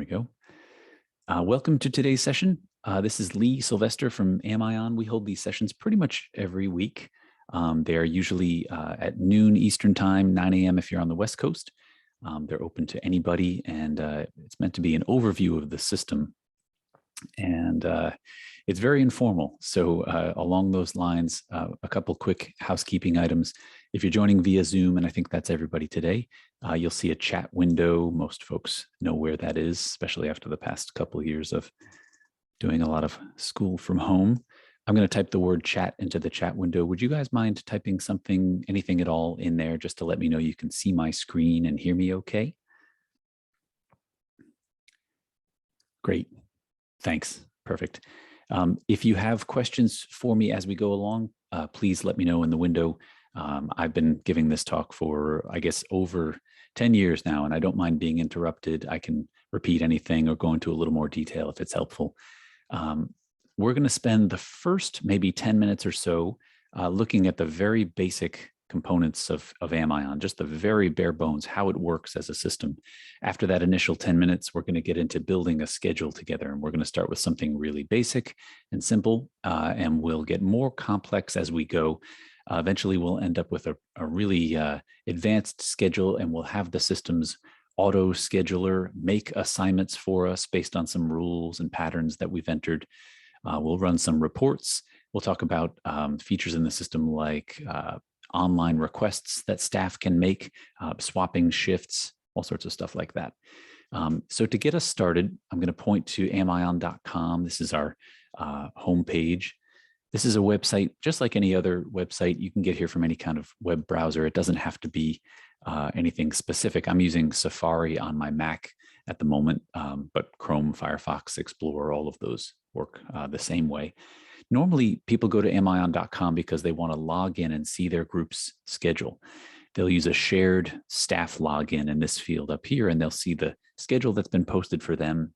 we go. Welcome to today's session. This is Lee Sylvester from Amion. We hold these sessions pretty much every week. They are usually at noon Eastern time, 9 a.m. if you're on the West Coast. They're open to anybody, and it's meant to be an overview of the system. And it's very informal. So along those lines, a couple quick housekeeping items. If you're joining via Zoom, and I think that's everybody today, you'll see a chat window. Most folks know where that is, especially after the past couple of years of doing a lot of school from home. I'm going to type the word chat into the chat window. Would you guys mind typing something, anything at all in there, just to let me know you can see my screen and hear me okay? Great. Thanks. Perfect. If you have questions for me as we go along, please let me know in the window. I've been giving this talk for, I guess, over 10 years now, and I don't mind being interrupted. I can repeat anything or go into a little more detail if it's helpful. We're going to spend the first maybe 10 minutes or so looking at the very basic components of Amion, just the very bare bones, how it works as a system. After that initial 10 minutes, we're going to get into building a schedule together, and we're going to start with something really basic and simple, and we'll get more complex as we go. Eventually, we'll end up with a really advanced schedule, and we'll have the system's auto scheduler make assignments for us based on some rules and patterns that we've entered. We'll run some reports. We'll talk about features in the system like online requests that staff can make, swapping shifts, all sorts of stuff like that. So to get us started, I'm going to point to amion.com. This is our homepage. This is a website, just like any other website. You can get here from any kind of web browser. It doesn't have to be anything specific. I'm using Safari on my Mac at the moment, but Chrome, Firefox, Explorer, all of those work the same way. Normally, people go to amion.com because they want to log in and see their group's schedule. They'll use a shared staff login in this field up here, and they'll see the schedule that's been posted for them,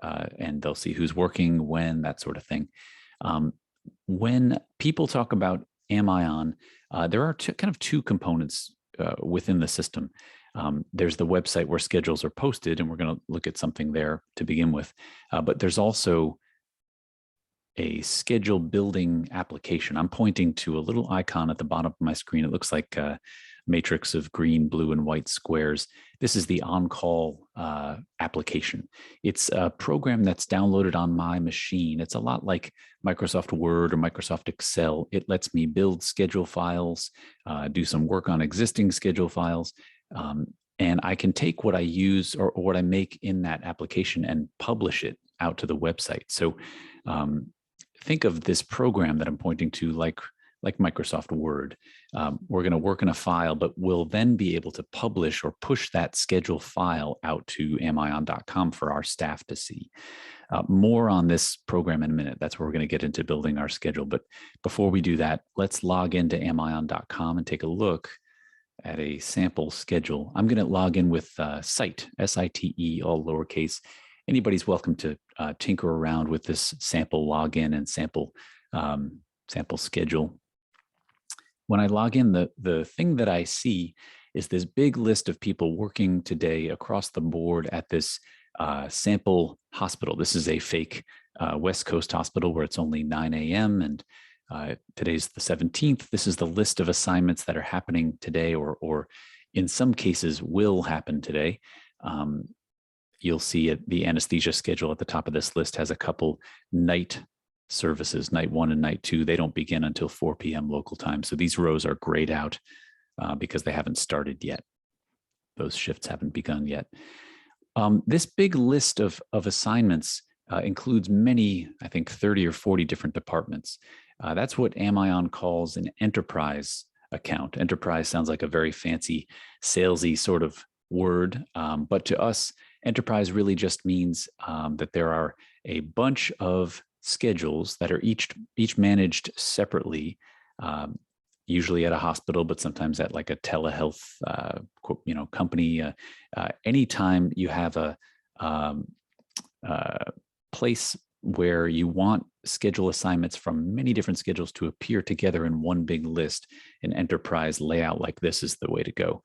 and they'll see who's working, when, that sort of thing. When people talk about Amion, there are kind of two components within the system. There's the website where schedules are posted, and we're going to look at something there to begin with. But there's also a schedule building application. I'm pointing to a little icon at the bottom of my screen. It looks like a matrix of green, blue, and white squares. This is the on-call application. It's a program that's downloaded on my machine. It's a lot like Microsoft Word or Microsoft Excel. It lets me build schedule files, do some work on existing schedule files, and I can take what I use or what I make in that application and publish it out to the website. So think of this program that I'm pointing to like Microsoft Word. We're going to work in a file, but we'll then be able to publish or push that schedule file out to amion.com for our staff to see. More on this program in a minute. That's where we're going to get into building our schedule. But before we do that, let's log into amion.com and take a look at a sample schedule. I'm going to log in with site, S-I-T-E, all lowercase. Anybody's welcome to tinker around with this sample login and sample schedule. When I log in, the thing that I see is this big list of people working today across the board at this sample hospital. This is a fake West Coast hospital where it's only 9 a.m. and today's the 17th. This is the list of assignments that are happening today, or in some cases will happen today. You'll see the anesthesia schedule at the top of this list has a couple night services, night 1 and night 2. They don't begin until 4 p.m. local time. So these rows are grayed out because they haven't started yet. Those shifts haven't begun yet. This big list of assignments includes many, I think 30 or 40 different departments. That's what Amion calls an enterprise account. Enterprise sounds like a very fancy, salesy sort of word, but to us, enterprise really just means that there are a bunch of schedules that are each managed separately, usually at a hospital, but sometimes at like a telehealth company. Anytime you have a place where you want schedule assignments from many different schedules to appear together in one big list, an enterprise layout like this is the way to go.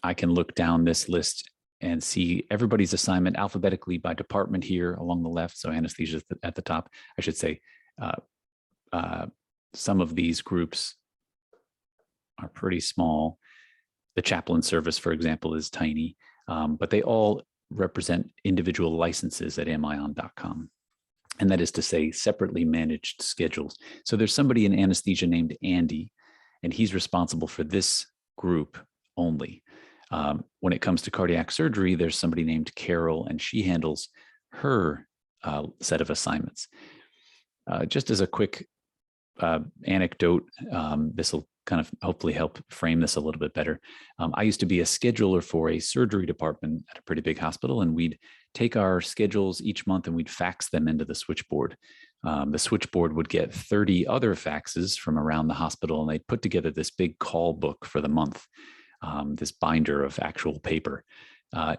I can look down this list and see everybody's assignment alphabetically by department here along the left. So anesthesia at the top. I should say some of these groups are pretty small. The chaplain service, for example, is tiny, but they all represent individual licenses at amion.com. And that is to say, separately managed schedules. So there's somebody in anesthesia named Andy, and he's responsible for this group only. When it comes to cardiac surgery, there's somebody named Carol, and she handles her set of assignments. Just as a quick anecdote, this will kind of hopefully help frame this a little bit better. I used to be a scheduler for a surgery department at a pretty big hospital, and we'd take our schedules each month and we'd fax them into the switchboard. The switchboard would get 30 other faxes from around the hospital, and they'd put together this big call book for the month, this binder of actual paper.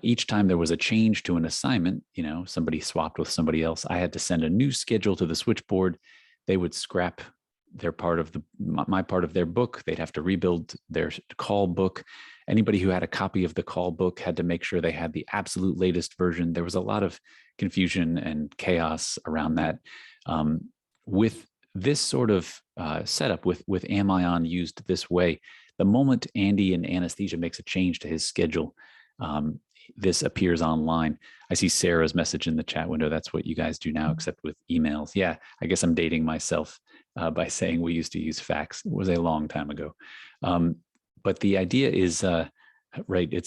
Each time there was a change to an assignment, somebody swapped with somebody else, I had to send a new schedule to the switchboard. They would scrap their part of my part of their book. They'd have to rebuild their call book. Anybody who had a copy of the call book had to make sure they had the absolute latest version. There was a lot of confusion and chaos around that. With this sort of setup, with Amion used this way, the moment Andy in anesthesia makes a change to his schedule, this appears online. I see Sarah's message in the chat window. That's what you guys do now, except with emails. Yeah, I guess I'm dating myself by saying we used to use fax. It was a long time ago. But the idea is, right,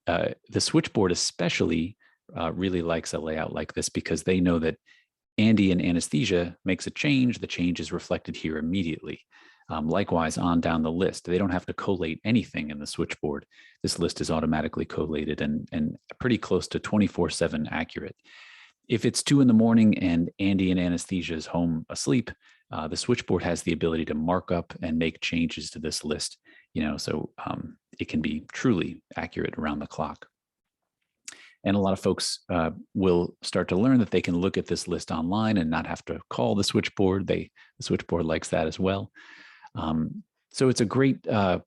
the switchboard especially really likes a layout like this, because they know that Andy in anesthesia makes a change. The change is reflected here immediately. Likewise, on down the list, they don't have to collate anything in the switchboard. This list is automatically collated and pretty close to 24/7 accurate. If it's 2 a.m. and Andy in anesthesia is home asleep, the switchboard has the ability to mark up and make changes to this list, so it can be truly accurate around the clock. And a lot of folks will start to learn that they can look at this list online and not have to call the switchboard. The switchboard likes that as well. So it's a great, the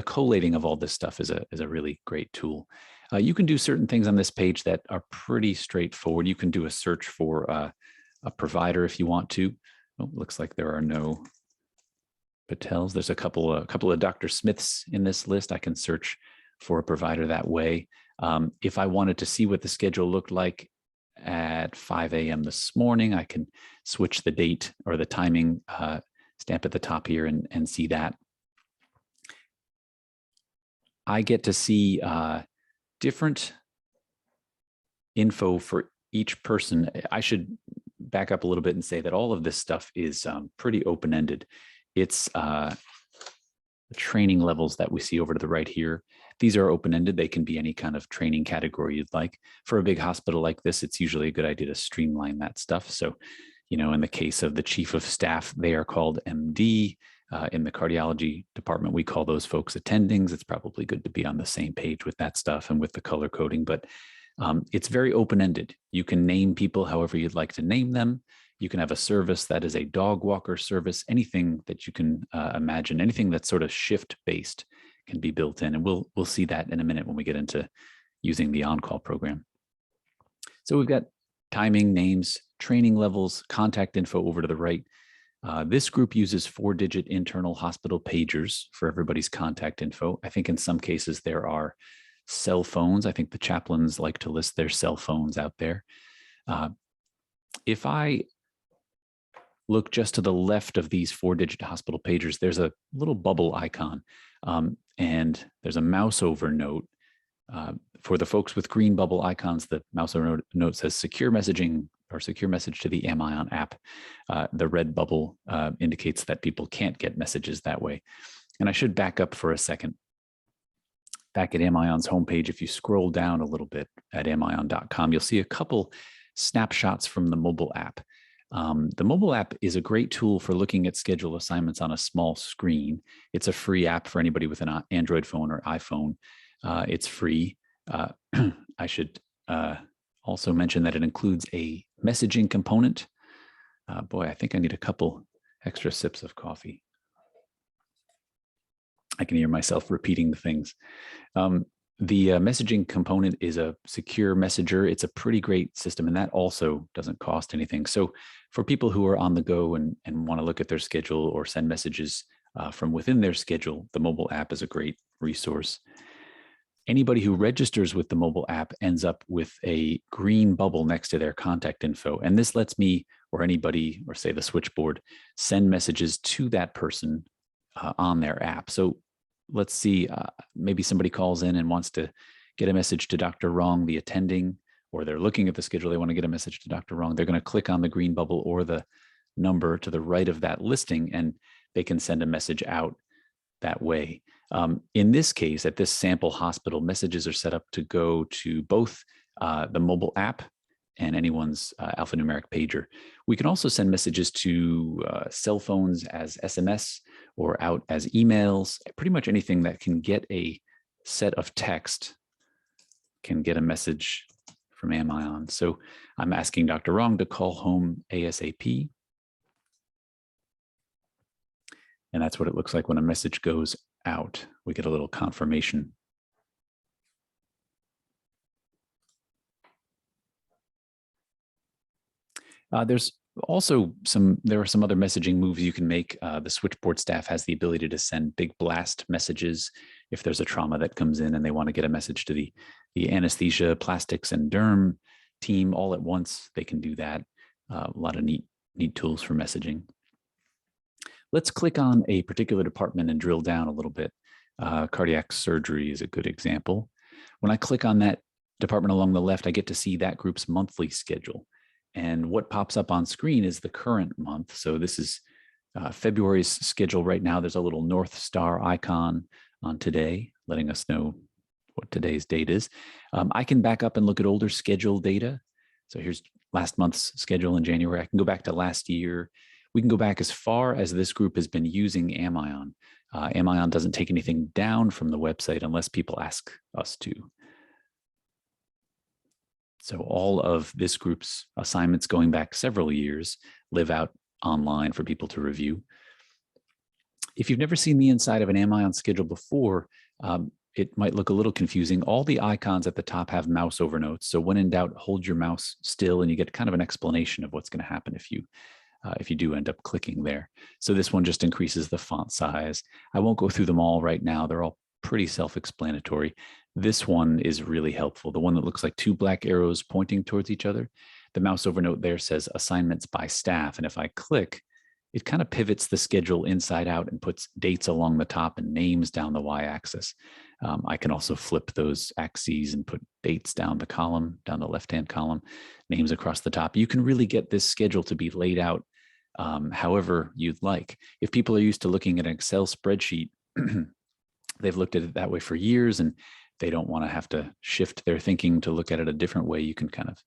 collating of all this stuff is a really great tool. You can do certain things on this page that are pretty straightforward. You can do a search for a provider if you want to. Oh, looks like there are no Patels. There's a couple of Dr. Smiths in this list. I can search for a provider that way. If I wanted to see what the schedule looked like at 5 a.m. this morning, I can switch the date or the timing stamp at the top here and see that. I get to see different info for each person. I should back up a little bit and say that all of this stuff is pretty open-ended. It's the training levels that we see over to the right here. These are open-ended. They can be any kind of training category you'd like. For a big hospital like this, it's usually a good idea to streamline that stuff. So, in the case of the chief of staff, they are called MD. In the cardiology department, we call those folks attendings. It's probably good to be on the same page with that stuff and with the color coding, but it's very open-ended. You can name people however you'd like to name them. You can have a service that is a dog walker service. Anything that you can imagine, anything that's sort of shift-based can be built in, and we'll see that in a minute when we get into using the on-call program. So we've got timing, names, training levels, contact info over to the right. This group uses 4-digit internal hospital pagers for everybody's contact info. I think in some cases there are cell phones. I think the chaplains like to list their cell phones out there. If I look just to the left of these 4-digit hospital pagers, there's a little bubble icon, and there's a mouse over note. For the folks with green bubble icons, the mouse over note says secure messaging or secure message to the Amion app. The red bubble indicates that people can't get messages that way. And I should back up for a second. Back at Amion's homepage, if you scroll down a little bit at amion.com, you'll see a couple snapshots from the mobile app. The mobile app is a great tool for looking at schedule assignments on a small screen. It's a free app for anybody with an Android phone or iPhone. It's free. I should also mention that it includes a messaging component. Boy, I think I need a couple extra sips of coffee. I can hear myself repeating the things. The messaging component is a secure messenger. It's a pretty great system, and that also doesn't cost anything. So for people who are on the go and want to look at their schedule or send messages from within their schedule, the mobile app is a great resource. Anybody who registers with the mobile app ends up with a green bubble next to their contact info. And this lets me, or anybody, or say the switchboard, send messages to that person on their app. So let's see, maybe somebody calls in and wants to get a message to Dr. Wrong, the attending, or they're looking at the schedule, they want to get a message to Dr. Wrong. They're going to click on the green bubble or the number to the right of that listing, and they can send a message out that way. In this case, at this sample hospital, messages are set up to go to both the mobile app and anyone's alphanumeric pager. We can also send messages to cell phones as SMS or out as emails. Pretty much anything that can get a set of text can get a message from Amion. So I'm asking Dr. Wrong to call home ASAP. And that's what it looks like when a message goes out. We get a little confirmation. There's also there are some other messaging moves you can make. The switchboard staff has the ability to send big blast messages if there's a trauma that comes in and they want to get a message to the anesthesia, plastics, and derm team all at once. They can do that. A lot of neat tools for messaging. Let's click on a particular department and drill down a little bit. Cardiac surgery is a good example. When I click on that department along the left, I get to see that group's monthly schedule. And what pops up on screen is the current month. So this is February's schedule right now. There's a little North Star icon on today, letting us know what today's date is. I can back up and look at older schedule data. So here's last month's schedule in January. I can go back to last year. We can go back as far as this group has been using Amion. Amion doesn't take anything down from the website unless people ask us to. So all of this group's assignments going back several years live out online for people to review. If you've never seen the inside of an Amion schedule before, it might look a little confusing. All the icons at the top have mouse over notes. So when in doubt, hold your mouse still and you get kind of an explanation of what's going to happen if you do end up clicking there. So this one just increases the font size. I won't go through them all right now. They're all pretty self-explanatory. This one is really helpful. The one that looks like two black arrows pointing towards each other. The mouse over note there says assignments by staff. And if I click, it kind of pivots the schedule inside out and puts dates along the top and names down the y-axis. I can also flip those axes and put dates down the column, down the left-hand column, names across the top. You can really get this schedule to be laid out however you'd like. If people are used to looking at an Excel spreadsheet, they've looked at it that way for years and they don't want to have to shift their thinking to look at it a different way. You can kind of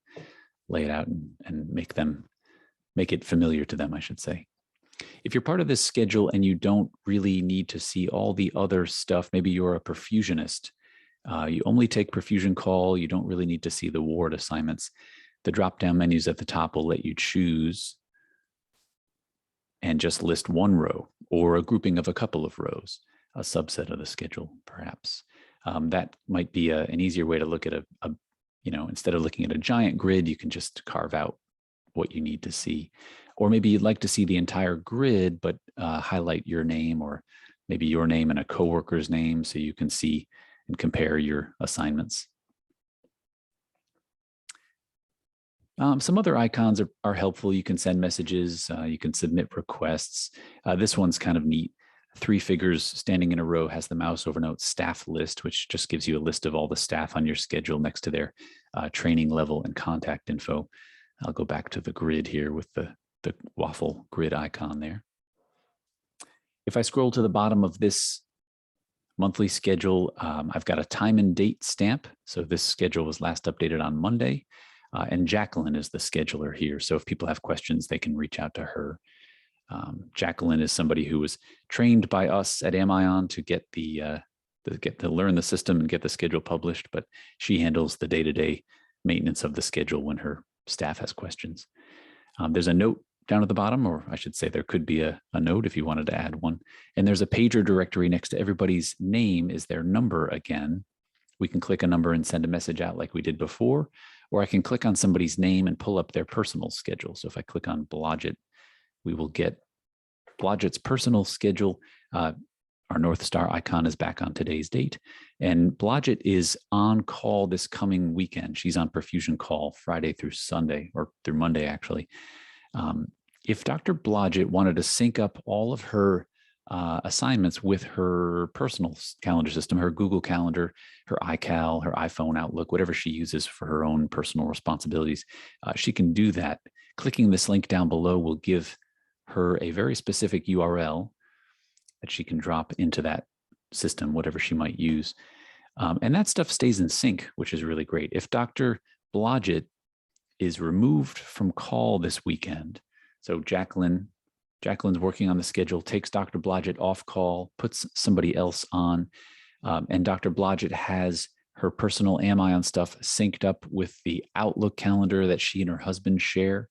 lay it out and make it familiar to them, I should say. If you're part of this schedule and you don't really need to see all the other stuff, maybe you're a perfusionist, you only take perfusion call, you don't really need to see the ward assignments. The drop-down menus at the top will let you choose and just list one row or a grouping of a couple of rows, a subset of the schedule, perhaps. That might be an easier way to look at instead of looking at a giant grid, you can just carve out what you need to see. Or maybe you'd like to see the entire grid, but highlight your name or maybe your name and a coworker's name so you can see and compare your assignments. Some other icons are helpful. You can send messages, you can submit requests. This one's kind of neat. 3 figures standing in a row has the mouse over note staff list, which just gives you a list of all the staff on your schedule next to their training level and contact info. I'll go back to the grid here with the waffle grid icon there. If I scroll to the bottom of this monthly schedule, I've got a time and date stamp. So this schedule was last updated on Monday. And Jacqueline is the scheduler here. So if people have questions, they can reach out to her. Jacqueline is somebody who was trained by us at Amion to get to learn the system and get the schedule published, but she handles the day-to-day maintenance of the schedule when her staff has questions. There's a note down at the bottom, or I should say there could be a note if you wanted to add one. And there's a pager directory next to everybody's name is their number again. we can click a number and send a message out like we did before, or I can click on somebody's name and pull up their personal schedule. So if I click on Blodgett, we will get Blodgett's personal schedule. Our North Star icon is back on today's date. And Blodgett is on call this coming weekend. She's on perfusion call Friday through Sunday, or through Monday, actually. If Dr. Blodgett wanted to sync up all of her assignments with her personal calendar system, her Google Calendar, her iCal, her iPhone, Outlook, whatever she uses for her own personal responsibilities, she can do that. Clicking this link down below will give her a very specific URL that she can drop into that system, whatever she might use. And that stuff stays in sync, which is really great. If Dr. Blodgett is removed from call this weekend, so Jacqueline's working on the schedule, takes Dr. Blodgett off call, puts somebody else on, and Dr. Blodgett has her personal Amion stuff synced up with the Outlook calendar that she and her husband share.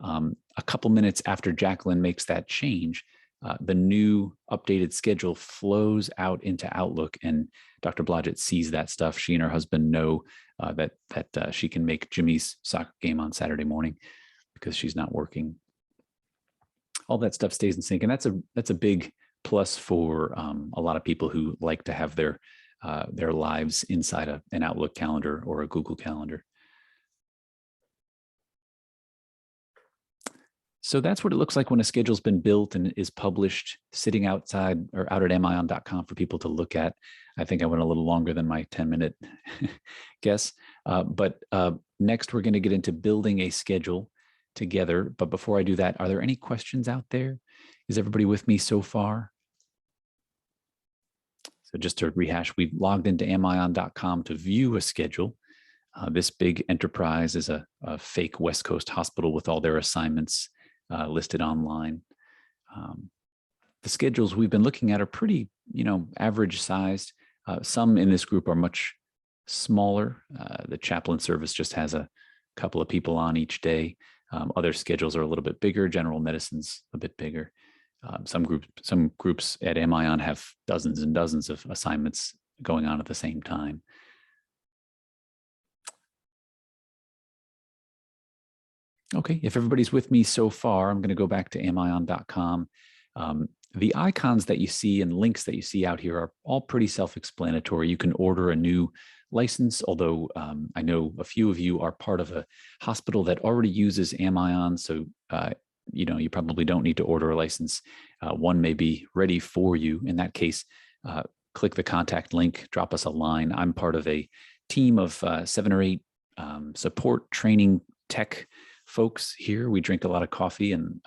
A couple minutes after Jacqueline makes that change, the new updated schedule flows out into Outlook, and Dr. Blodgett sees that stuff. She and her husband know that she can make Jimmy's soccer game on Saturday morning because she's not working. All that stuff stays in sync, and that's a big plus for a lot of people who like to have their lives inside an Outlook calendar or a Google Calendar. So that's what it looks like when a schedule's been built and is published, sitting outside or out at amion.com for people to look at. I think I went a little longer than my 10-minute guess. But next, we're going to get into building a schedule together. But before I do that, are there any questions out there? Is everybody with me so far? So just to rehash, we've logged into amion.com to view a schedule. This big enterprise is a fake West Coast hospital with all their assignments listed online. The schedules we've been looking at are pretty, average sized. Some in this group are much smaller. The chaplain service just has a couple of people on each day. Other schedules are a little bit bigger. General medicine's a bit bigger. Some groups at Amion have dozens and dozens of assignments going on at the same time. Okay, if everybody's with me so far, I'm going to go back to amion.com. The icons that you see and links that you see out here are all pretty self-explanatory. You can order a new license, although I know a few of you are part of a hospital that already uses Amion, so you probably don't need to order a license. One may be ready for you. In that case, click the contact link, drop us a line. I'm part of a team of 7 or 8 support training tech folks here. We drink a lot of coffee and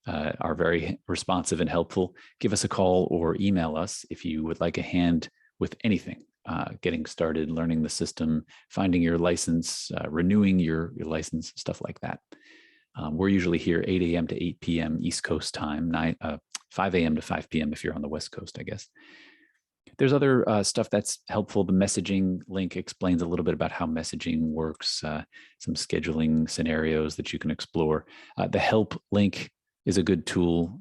are very responsive and helpful. Give us a call or email us if you would like a hand with anything, getting started, learning the system, finding your license, renewing your license, stuff like that. We're usually here 8 a.m. to 8 p.m. East Coast time, 5 a.m. to 5 p.m. if you're on the West Coast, I guess. There's other stuff that's helpful. The messaging link explains a little bit about how messaging works, some scheduling scenarios that you can explore. The help link is a good tool,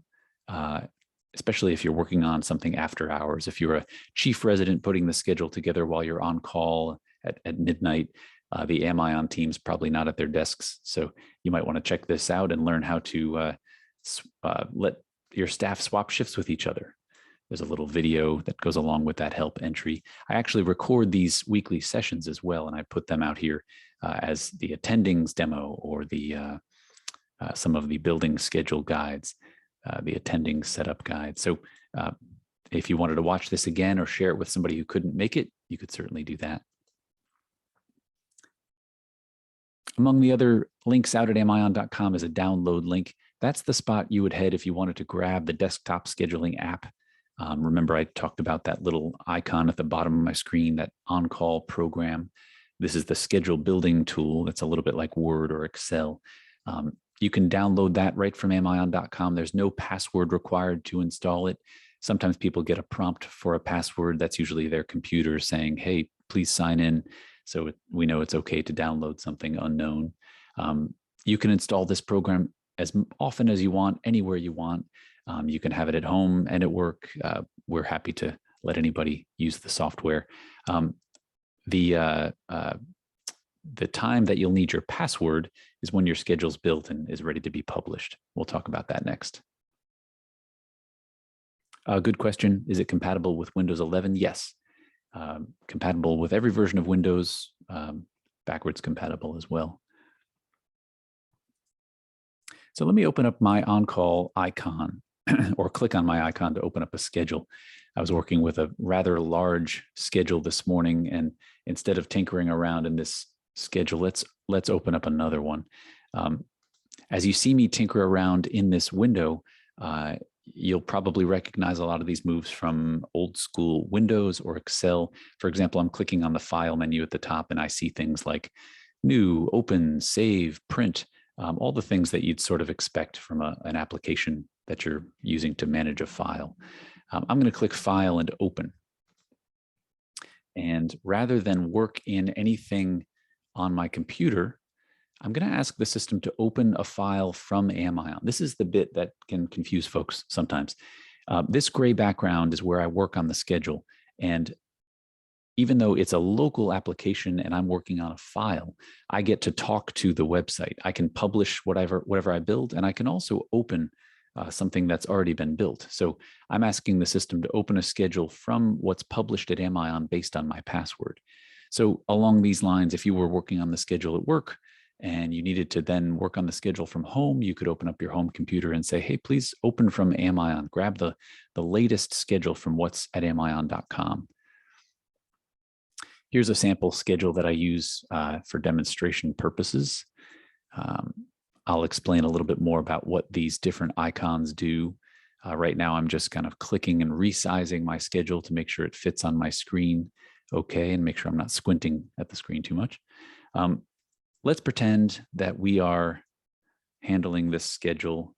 especially if you're working on something after hours. If you're a chief resident putting the schedule together while you're on call at midnight, the Amion team's probably not at their desks. So you might want to check this out and learn how to let your staff swap shifts with each other. There's a little video that goes along with that help entry. I actually record these weekly sessions as well, and I put them out here as the attendings demo or the some of the building schedule guides, the attending setup guide. So if you wanted to watch this again or share it with somebody who couldn't make it, you could certainly do that. Among the other links out at amion.com is a download link. That's the spot you would head if you wanted to grab the desktop scheduling app. Remember, I talked about that little icon at the bottom of my screen, that on-call program. This is the schedule building tool. That's a little bit like Word or Excel. You can download that right from amion.com. There's no password required to install it. Sometimes people get a prompt for a password. That's usually their computer saying, hey, please sign in. So we know it's okay to download something unknown. You can install this program as often as you want, anywhere you want. You can have it at home and at work. We're happy to let anybody use the software. the time that you'll need your password is when your schedule's built and is ready to be published. We'll talk about that next. Good question. Is it compatible with Windows 11? Yes. Compatible with every version of Windows, backwards compatible as well. So let me open up my on-call icon or click on my icon to open up a schedule. I was working with a rather large schedule this morning, and instead of tinkering around in this schedule, let's open up another one. As you see me tinker around in this window, you'll probably recognize a lot of these moves from old school Windows or Excel. For example, I'm clicking on the file menu at the top and I see things like new, open, save, print, all the things that you'd sort of expect from an application that you're using to manage a file. I'm going to click File and Open. And rather than work in anything on my computer, I'm going to ask the system to open a file from Amion. This is the bit that can confuse folks sometimes. This gray background is where I work on the schedule. And even though it's a local application and I'm working on a file, I get to talk to the website. I can publish whatever I build, and I can also open something that's already been built. So I'm asking the system to open a schedule from what's published at Amion based on my password. So along these lines, if you were working on the schedule at work and you needed to then work on the schedule from home, you could open up your home computer and say, hey, please open from Amion, grab the latest schedule from what's at amion.com. Here's a sample schedule that I use for demonstration purposes. I'll explain a little bit more about what these different icons do. Right now, I'm just kind of clicking and resizing my schedule to make sure it fits on my screen okay, and make sure I'm not squinting at the screen too much. Let's pretend that we are handling this schedule.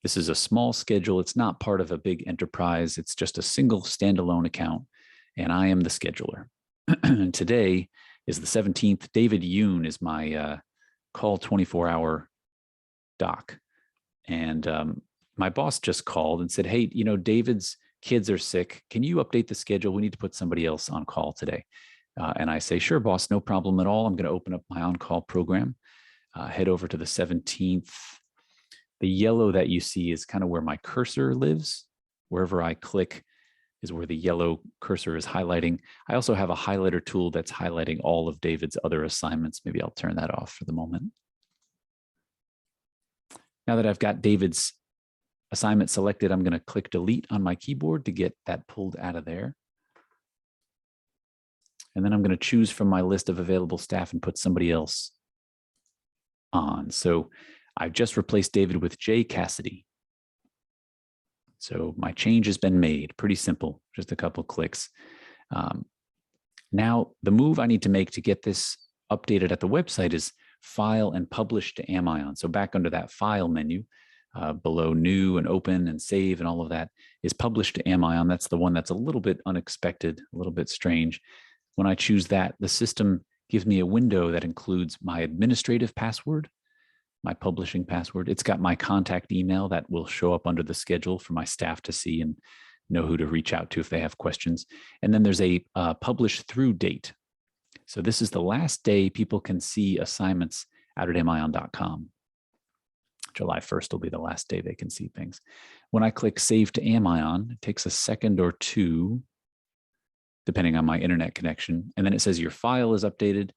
This is a small schedule. It's not part of a big enterprise. It's just a single standalone account, and I am the scheduler. And today is the 17th. David Yoon is my call 24-hour doc. And my boss just called and said, hey, David's kids are sick. Can you update the schedule? We need to put somebody else on call today. And I say, sure, boss, no problem at all. I'm going to open up my on-call program, head over to the 17th. The yellow that you see is kind of where my cursor lives. Wherever I click is where the yellow cursor is highlighting. I also have a highlighter tool that's highlighting all of David's other assignments. Maybe I'll turn that off for the moment. Now that I've got David's assignment selected, I'm going to click delete on my keyboard to get that pulled out of there. And then I'm going to choose from my list of available staff and put somebody else on. So I've just replaced David with Jay Cassidy. So my change has been made. Pretty simple, just a couple clicks. Now, the move I need to make to get this updated at the website is File and Publish to Amion. So back under that File menu, below New and Open and Save and all of that is Publish to Amion. That's the one that's a little bit unexpected, a little bit strange. When I choose that, the system gives me a window that includes my administrative password, my publishing password. It's got my contact email that will show up under the schedule for my staff to see and know who to reach out to if they have questions. And then there's a publish through date. So this is the last day people can see assignments out at amion.com. July 1st will be the last day they can see things. When I click Save to Amion, it takes a second or two, depending on my internet connection. And then it says your file is updated,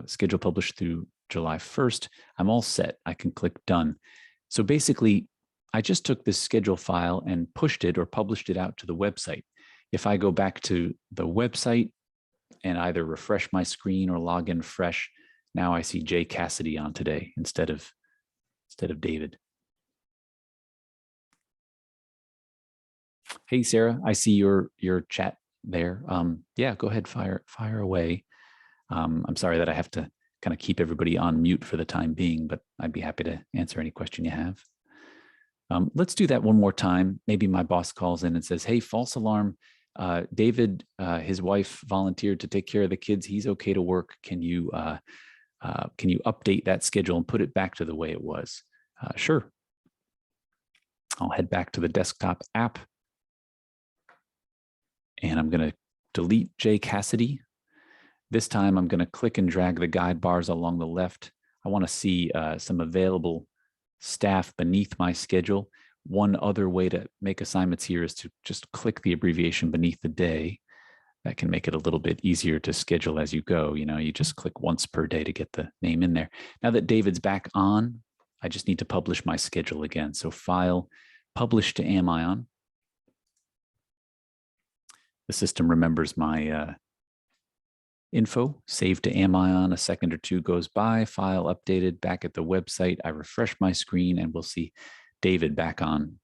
schedule published through July 1st. I'm all set. I can click Done. So basically, I just took this schedule file and pushed it or published it out to the website. If I go back to the website and either refresh my screen or log in fresh, now I see Jay Cassidy on today instead of David. Hey, Sarah, I see your chat there. Yeah, go ahead, fire away. I'm sorry that I have to kind of keep everybody on mute for the time being, but I'd be happy to answer any question you have. Let's do that one more time. Maybe my boss calls in and says, hey, false alarm. David, his wife volunteered to take care of the kids. He's okay to work. Can you update that schedule and put it back to the way it was? Sure. I'll head back to the desktop app. And I'm going to delete Jay Cassidy. This time I'm going to click and drag the guide bars along the left. I want to see some available staff beneath my schedule. One other way to make assignments here is to just click the abbreviation beneath the day. That can make it a little bit easier to schedule as you go. You know, you just click once per day to get the name in there. Now that David's back on, I just need to publish my schedule again. So File, Publish to Amion. The system remembers my info, save to Amion. A second or two goes by, file updated, back at the website. I refresh my screen and we'll see David back on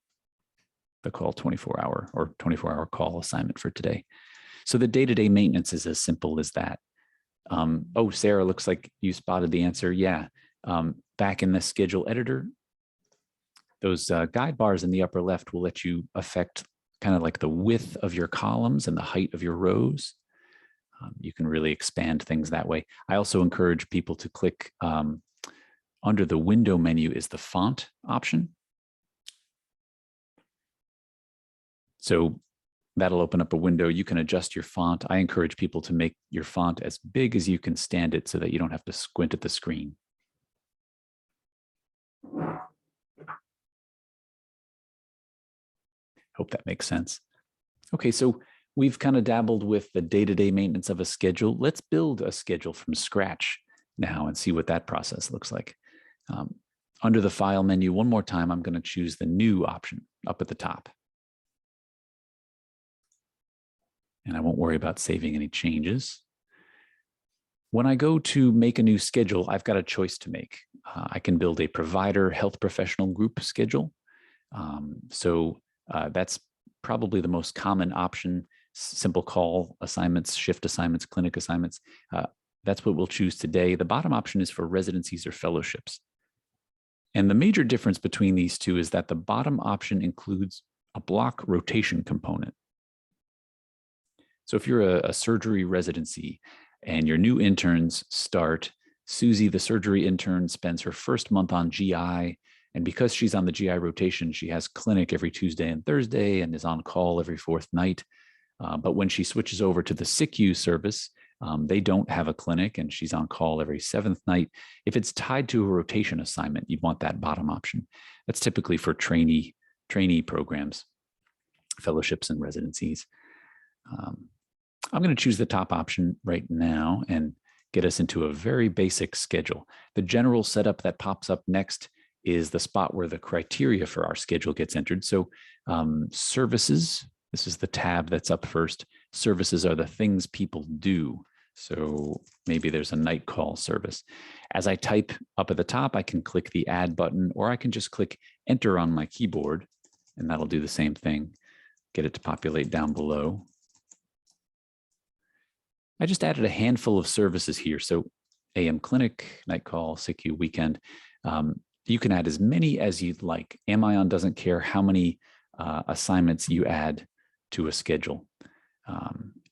the call 24-hour call assignment for today. So the day-to-day maintenance is as simple as that. Oh, Sarah, looks like you spotted the answer. Yeah, back in the schedule editor, those guide bars in the upper left will let you affect kind of like the width of your columns and the height of your rows. You can really expand things that way. I also encourage people to click under the window menu is the font option. So that'll open up a window. You can adjust your font. I encourage people to make your font as big as you can stand it so that you don't have to squint at the screen. Hope that makes sense. Okay, so we've kind of dabbled with the day-to-day maintenance of a schedule. Let's build a schedule from scratch now and see what that process looks like. Under the File menu, one more time, I'm going to choose the New option up at the top. And I won't worry about saving any changes. When I go to make a new schedule, I've got a choice to make. I can build a provider health professional group schedule. That's probably the most common option. Simple call assignments, shift assignments, clinic assignments. That's what we'll choose today. The bottom option is for residencies or fellowships. And the major difference between these two is that the bottom option includes a block rotation component. So if you're a surgery residency and your new interns start, Susie, the surgery intern, spends her first month on GI. And because she's on the GI rotation, she has clinic every Tuesday and Thursday and is on call every fourth night. But when she switches over to the SICU service, they don't have a clinic and she's on call every seventh night. If it's tied to a rotation assignment, you'd want that bottom option. That's typically for trainee programs, fellowships and residencies. I'm going to choose the top option right now and get us into a very basic schedule. The general setup that pops up next is the spot where the criteria for our schedule gets entered. So services, this is the tab that's up first. Services are the things people do. So maybe there's a night call service. As I type up at the top, I can click the add button, or I can just click enter on my keyboard, and that'll do the same thing. Get it to populate down below. I just added a handful of services here. So AM clinic, night call, SICU, weekend. You can add as many as you'd like. Amion doesn't care how many assignments you add to a schedule.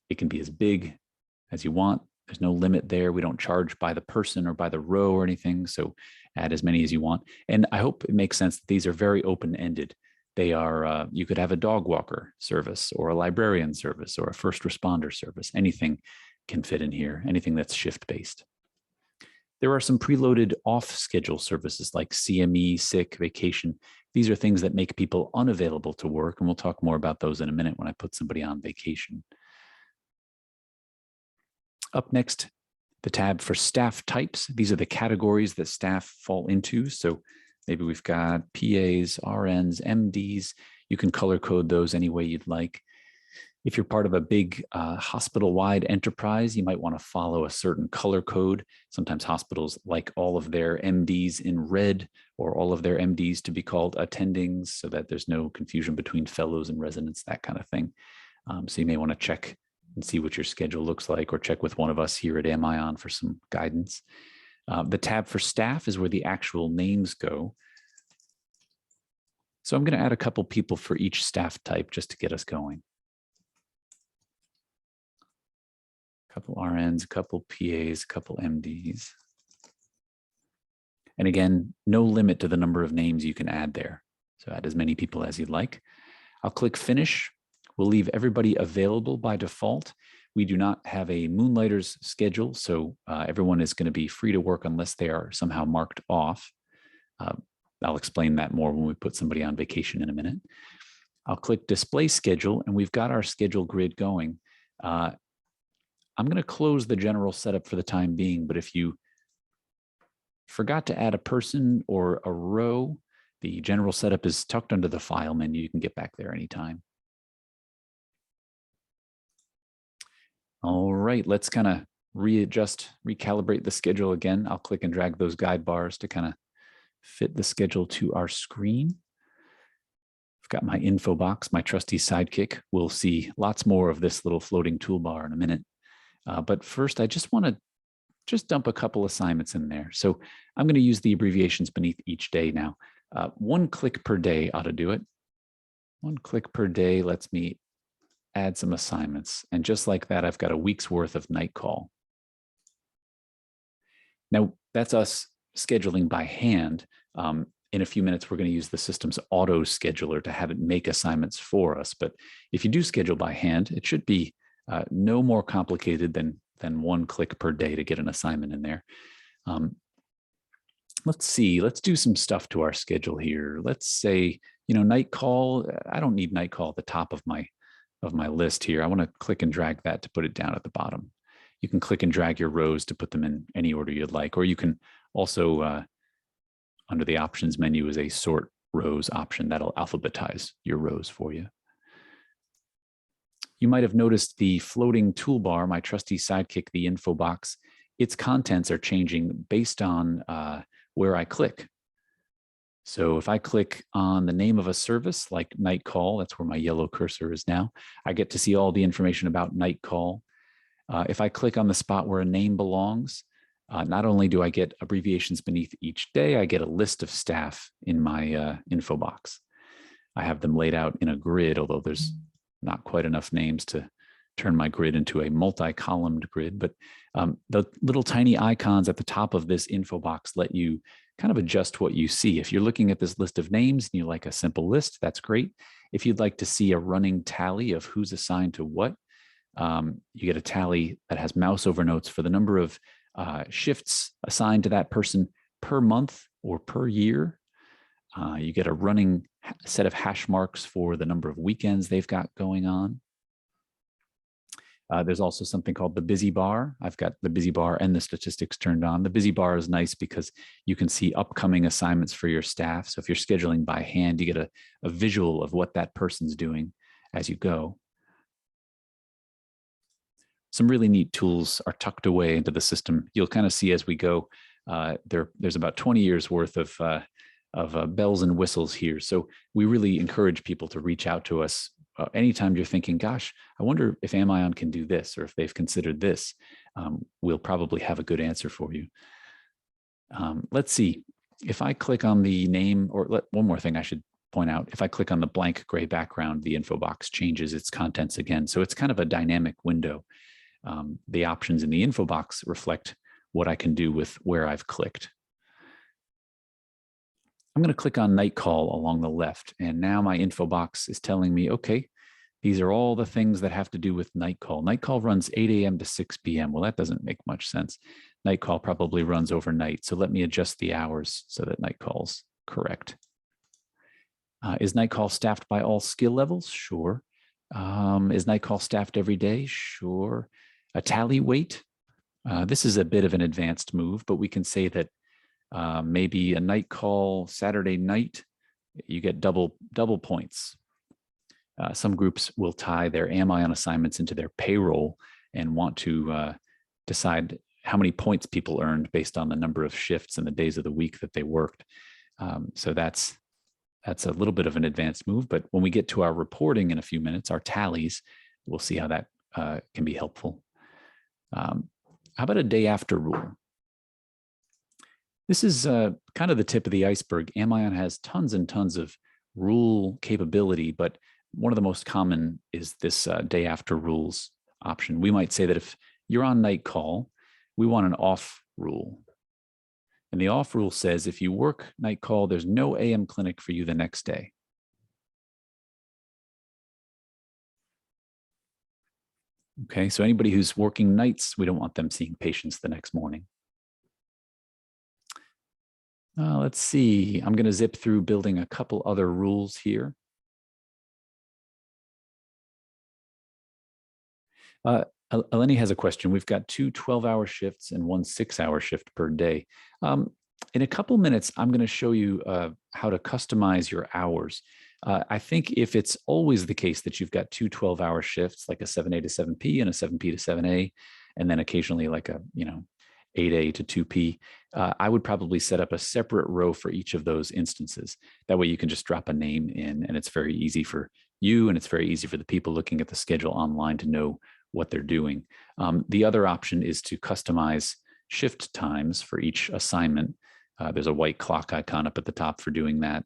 It can be as big as you want. There's no limit there. We don't charge by the person or by the row or anything. So add as many as you want. And I hope it makes sense that these are very open-ended. They are, you could have a dog walker service or a librarian service or a first responder service. Anything can fit in here, anything that's shift-based. There are some preloaded off-schedule services like CME, sick, vacation. These are things that make people unavailable to work, and we'll talk more about those in a minute when I put somebody on vacation. Up next, the tab for staff types. These are the categories that staff fall into. So maybe we've got PAs, RNs, MDs. You can color code those any way you'd like. If you're part of a big hospital-wide enterprise, you might want to follow a certain color code. Sometimes hospitals like all of their MDs in red or all of their MDs to be called attendings so that there's no confusion between fellows and residents, that kind of thing. So you may want to check and see what your schedule looks like, or check with one of us here at Amion for some guidance. The tab for staff is where the actual names go. So I'm going to add a couple people for each staff type just to get us going. Couple RNs, a couple PAs, a couple MDs. And again, no limit to the number of names you can add there. So add as many people as you'd like. I'll click finish. We'll leave everybody available by default. We do not have a Moonlighters schedule, so everyone is going to be free to work unless they are somehow marked off. I'll explain that more when we put somebody on vacation in a minute. I'll click Display Schedule, and we've got our schedule grid going. I'm going to close the general setup for the time being, but if you forgot to add a person or a row, the general setup is tucked under the File menu. You can get back there anytime. All right, let's kind of readjust, recalibrate the schedule again. I'll click and drag those guide bars to kind of fit the schedule to our screen. I've got my info box, my trusty sidekick. We'll see lots more of this little floating toolbar in a minute. But first, I just want to dump a couple assignments in there. So I'm going to use the abbreviations beneath each day now. 1 click per day ought to do it. 1 click per day lets me add some assignments. And just like that, I've got a week's worth of Nightcall. Now, that's us scheduling by hand. In a few minutes, we're going to use the system's auto scheduler to have it make assignments for us. But if you do schedule by hand, it should be no more complicated than 1 click per day to get an assignment in there. Let's see, let's do some stuff to our schedule here. Let's say, Nightcall. I don't need Nightcall at the top of my list here. I want to click and drag that to put it down at the bottom. You can click and drag your rows to put them in any order you'd like, or you can also, under the options menu is a sort rows option that'll alphabetize your rows for you. You might have noticed the floating toolbar, my trusty sidekick, the info box. Its contents are changing based on where I click. So if I click on the name of a service like Nightcall, that's where my yellow cursor is now, I get to see all the information about Nightcall. If I click on the spot where a name belongs, not only do I get abbreviations beneath each day, I get a list of staff in my info box. I have them laid out in a grid, although there's not quite enough names to turn my grid into a multi-columned grid. But the little tiny icons at the top of this info box let you kind of adjust what you see. If you're looking at this list of names and you like a simple list, that's great. If you'd like to see a running tally of who's assigned to what, you get a tally that has mouse over notes for the number of shifts assigned to that person per month or per year. You get a running set of hash marks for the number of weekends they've got going on. There's also something called the busy bar. I've got the busy bar and the statistics turned on. The busy bar is nice because you can see upcoming assignments for your staff. So if you're scheduling by hand, you get a visual of what that person's doing as you go. Some really neat tools are tucked away into the system. You'll kind of see as we go, there's about 20 years worth of bells and whistles here. So we really encourage people to reach out to us anytime you're thinking, gosh, I wonder if Amion can do this or if they've considered this. We'll probably have a good answer for you. Let's see. If I click on the name, or one more thing I should point out, if I click on the blank gray background, the info box changes its contents again. So it's kind of a dynamic window. The options in the info box reflect what I can do with where I've clicked. I'm going to click on Nightcall along the left, and now my info box is telling me, okay, these are all the things that have to do with Nightcall. Nightcall runs 8 a.m. to 6 p.m. Well, that doesn't make much sense. Nightcall probably runs overnight, so let me adjust the hours so that Nightcall's correct. Is Nightcall staffed by all skill levels? Sure. Is Nightcall staffed every day? Sure. A tally weight? This is a bit of an advanced move, but we can say that maybe a Nightcall Saturday night, you get double points. Some groups will tie their Amion assignments into their payroll and want to decide how many points people earned based on the number of shifts and the days of the week that they worked. So that's a little bit of an advanced move, but when we get to our reporting in a few minutes, our tallies, we'll see how that can be helpful. How about a day after rule? This is kind of the tip of the iceberg. Amion has tons and tons of rule capability, but one of the most common is this day after rules option. We might say that if you're on Nightcall, we want an off rule. And the off rule says if you work Nightcall, there's no AM clinic for you the next day. Okay, so anybody who's working nights, we don't want them seeing patients the next morning. Let's see, I'm going to zip through building a couple other rules here. Eleni has a question. We've got two 12-hour shifts and one 6-hour shift per day. In a couple minutes, I'm going to show you how to customize your hours. I think if it's always the case that you've got two 12-hour shifts, like a 7A to 7P and a 7P to 7A, and then occasionally like a 8A to 2P, I would probably set up a separate row for each of those instances. That way you can just drop a name in, and it's very easy for you, and it's very easy for the people looking at the schedule online to know what they're doing. The other option is to customize shift times for each assignment. There's a white clock icon up at the top for doing that.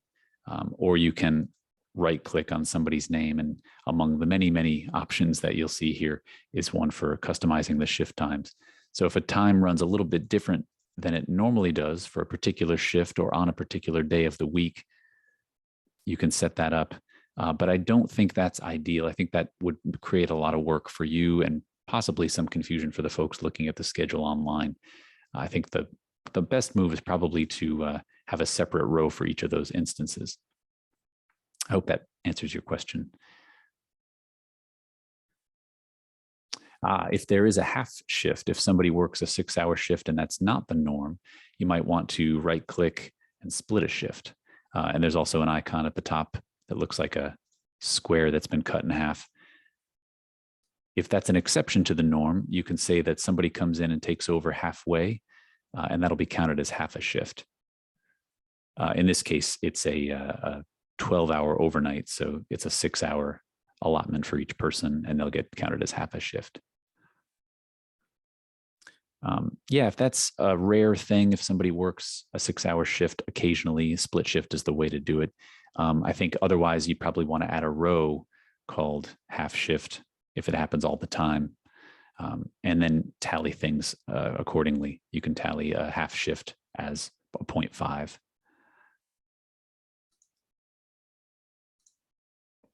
Or you can right-click on somebody's name, and among the many, many options that you'll see here is one for customizing the shift times. So if a time runs a little bit different than it normally does for a particular shift or on a particular day of the week, you can set that up. But I don't think that's ideal. I think that would create a lot of work for you and possibly some confusion for the folks looking at the schedule online. I think the best move is probably to have a separate row for each of those instances. I hope that answers your question. If there is a half shift, if somebody works a 6-hour shift and that's not the norm, you might want to right-click and split a shift. And there's also an icon at the top that looks like a square that's been cut in half. If that's an exception to the norm, you can say that somebody comes in and takes over halfway, and that'll be counted as half a shift. In this case, it's a 12-hour overnight, so it's a 6-hour allotment for each person, and they'll get counted as half a shift. Yeah, if that's a rare thing, if somebody works a 6-hour shift occasionally, split shift is the way to do it. I think otherwise you probably want to add a row called half shift if it happens all the time, and then tally things accordingly. You can tally a half shift as a 0.5.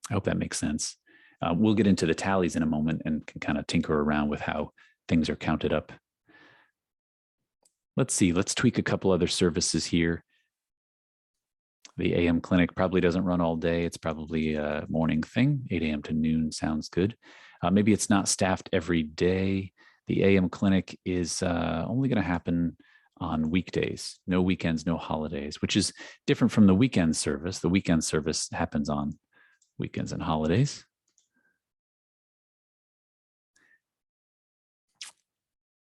I hope that makes sense. We'll get into the tallies in a moment and can kind of tinker around with how things are counted up. Let's see, let's tweak a couple other services here. The AM clinic probably doesn't run all day. It's probably a morning thing. 8 a.m. to noon sounds good. Maybe it's not staffed every day. The AM clinic is only going to happen on weekdays, no weekends, no holidays, which is different from the weekend service. The weekend service happens on weekends and holidays.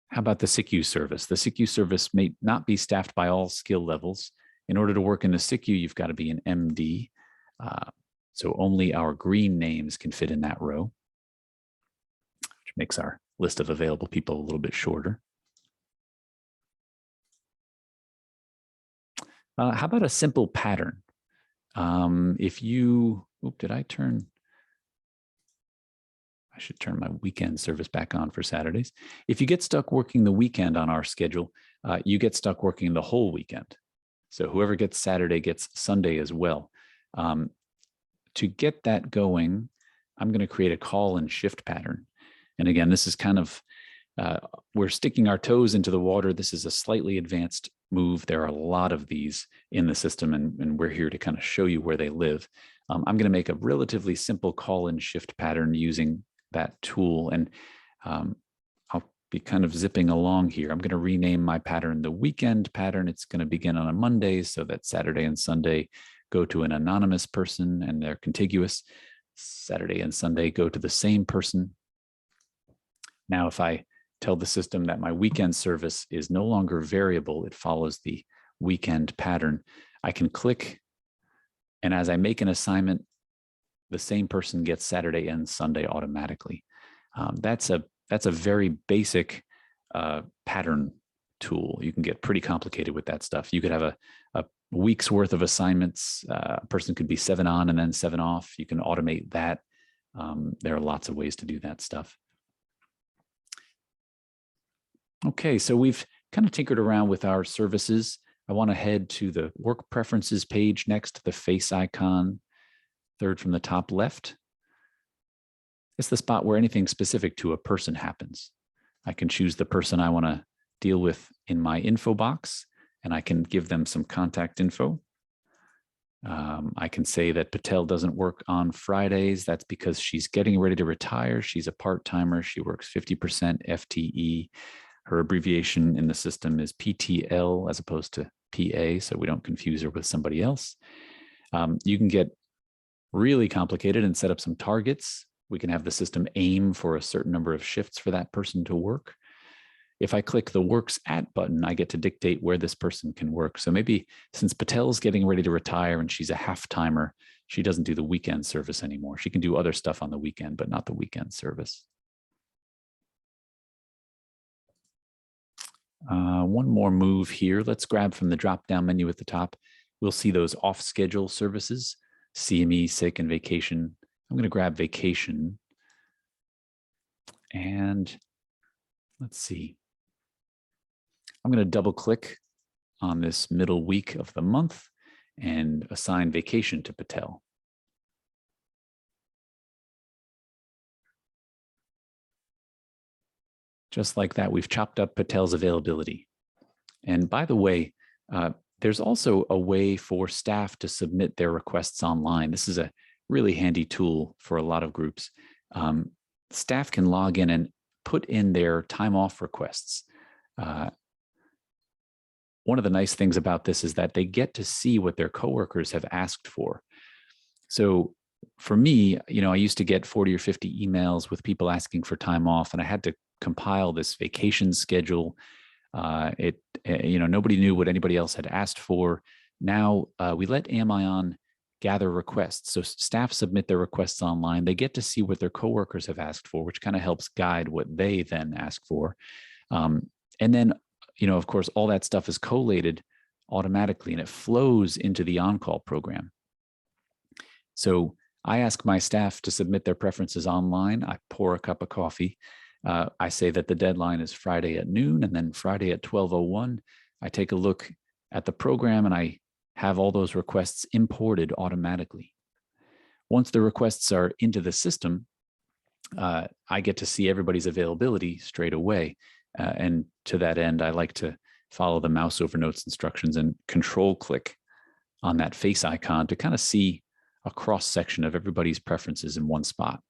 How about the SICU service? The SICU service may not be staffed by all skill levels. In order to work in the SICU, you've got to be an MD. So only our green names can fit in that row, which makes our list of available people a little bit shorter. How about a simple pattern? If you, did I turn? I should turn my weekend service back on for Saturdays. If you get stuck working the weekend on our schedule, you get stuck working the whole weekend. So whoever gets Saturday gets Sunday as well. To get that going, I'm going to create a call and shift pattern. And again, this is kind of, we're sticking our toes into the water. This is a slightly advanced move. There are a lot of these in the system, and we're here to kind of show you where they live. I'm going to make a relatively simple call and shift pattern using that tool. And I'll be kind of zipping along here. I'm going to rename my pattern the weekend pattern. It's going to begin on a Monday so that Saturday and Sunday go to an anonymous person and they're contiguous. Saturday and Sunday go to the same person. Now, if I tell the system that my weekend service is no longer variable, it follows the weekend pattern, I can click, and as I make an assignment, the same person gets Saturday and Sunday automatically. That's a very basic pattern tool. You can get pretty complicated with that stuff. You could have a week's worth of assignments. A person could be 7 on and then 7 off. You can automate that. There are lots of ways to do that stuff. Okay, so we've kind of tinkered around with our services. I want to head to the work preferences page next to the face icon, third from the top left. It's the spot where anything specific to a person happens. I can choose the person I want to deal with in my info box, and I can give them some contact info. I can say that Patel doesn't work on Fridays. That's because she's getting ready to retire. She's a part-timer. She works 50% FTE. Her abbreviation in the system is PTL as opposed to PA, so we don't confuse her with somebody else. You can get really complicated and set up some targets. We can have the system aim for a certain number of shifts for that person to work. If I click the Works At button, I get to dictate where this person can work. So maybe since Patel's getting ready to retire and she's a half-timer, she doesn't do the weekend service anymore. She can do other stuff on the weekend, but not the weekend service. One more move here. Let's grab from the drop-down menu at the top. We'll see those off-schedule services, CME, sick, and vacation. I'm going to grab vacation. And let's see. I'm going to double click on this middle week of the month and assign vacation to Patel. Just like that, we've chopped up Patel's availability. And by the way, there's also a way for staff to submit their requests online. This is a really handy tool for a lot of groups. Staff can log in and put in their time off requests. One of the nice things about this is that they get to see what their coworkers have asked for. So for me, I used to get 40 or 50 emails with people asking for time off, and I had to compile this vacation schedule. Nobody knew what anybody else had asked for. Now we let Amion gather requests. So staff submit their requests online. They get to see what their coworkers have asked for, which kind of helps guide what they then ask for. And then, of course, all that stuff is collated automatically and it flows into the on-call program. So I ask my staff to submit their preferences online. I pour a cup of coffee. I say that the deadline is Friday at noon, and then Friday at 12:01, I take a look at the program and I have all those requests imported automatically. Once the requests are into the system, I get to see everybody's availability straight away. And to that end, I like to follow the mouse over notes instructions and control click on that face icon to kind of see a cross section of everybody's preferences in one spot.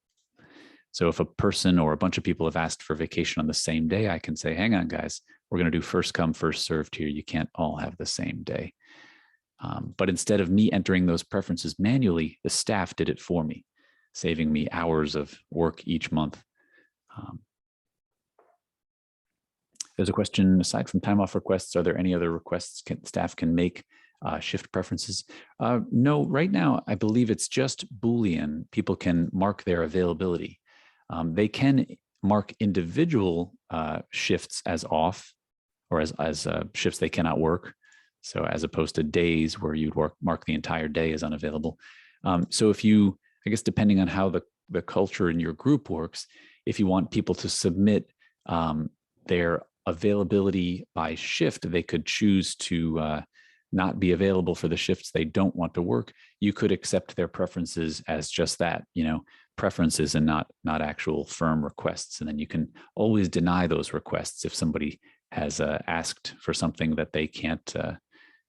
So if a person or a bunch of people have asked for vacation on the same day, I can say, hang on, guys, we're going to do first come, first served here. You can't all have the same day. But instead of me entering those preferences manually, the staff did it for me, saving me hours of work each month. There's a question, aside from time off requests, are there any other requests staff can make, shift preferences? No, right now, I believe it's just Boolean. People can mark their availability. They can mark individual shifts as off or as shifts they cannot work. So as opposed to days where you'd mark the entire day as unavailable. So if you, I guess, depending on how the culture in your group works, if you want people to submit their availability by shift, they could choose to not be available for the shifts they don't want to work. You could accept their preferences as just that, preferences and not actual firm requests. And then you can always deny those requests if somebody has asked for something that they can't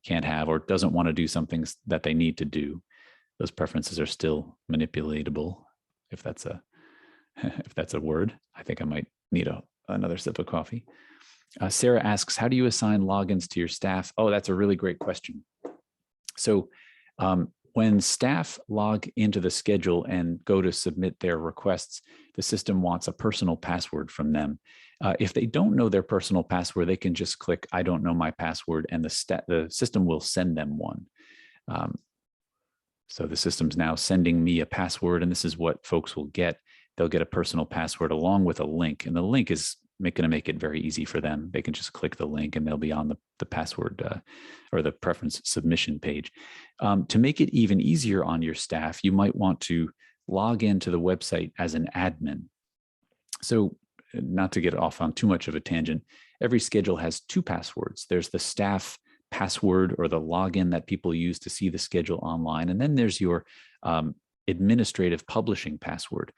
have or doesn't want to do something that they need to do. Those preferences are still manipulatable, if that's a word. I think I might need another sip of coffee. Sarah asks, how do you assign logins to your staff? Oh, that's a really great question. So when staff log into the schedule and go to submit their requests, the system wants a personal password from them. If they don't know their personal password, they can just click, I don't know my password, and the system will send them one. So the system's now sending me a password, and this is what folks will get. They'll get a personal password along with a link, and the link is going to make it very easy for them. They can just click the link and they'll be on the password or the preference submission page. To make it even easier on your staff, you might want to log into the website as an admin. So not to get off on too much of a tangent, every schedule has two passwords. There's the staff password or the login that people use to see the schedule online. And then there's your administrative publishing password.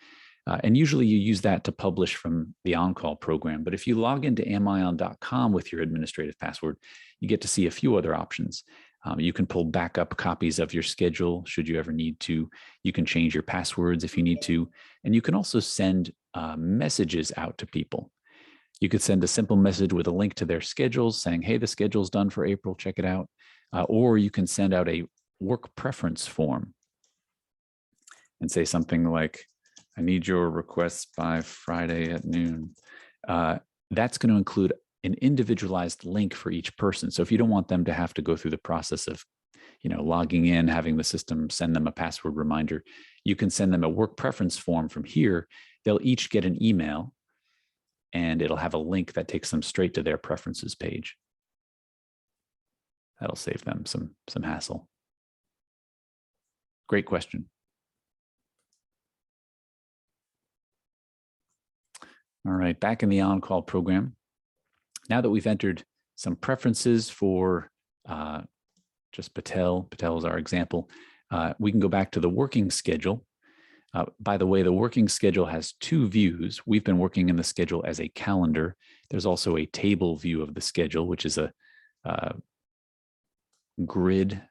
And usually you use that to publish from the on-call program. But if you log into amion.com with your administrative password, you get to see a few other options. You can pull backup copies of your schedule should you ever need to. You can change your passwords if you need to. And you can also send messages out to people. You could send a simple message with a link to their schedules saying, hey, the schedule's done for April, check it out. Or you can send out a work preference form and say something like, I need your requests by Friday at noon. That's going to include an individualized link for each person. So if you don't want them to have to go through the process of, logging in, having the system send them a password reminder, you can send them a work preference form from here. They'll each get an email and it'll have a link that takes them straight to their preferences page. That'll save them some hassle. Great question. All right, back in the on-call program. Now that we've entered some preferences for just Patel is our example, we can go back to the working schedule. By the way, the working schedule has two views. We've been working in the schedule as a calendar. There's also a table view of the schedule, which is a grid.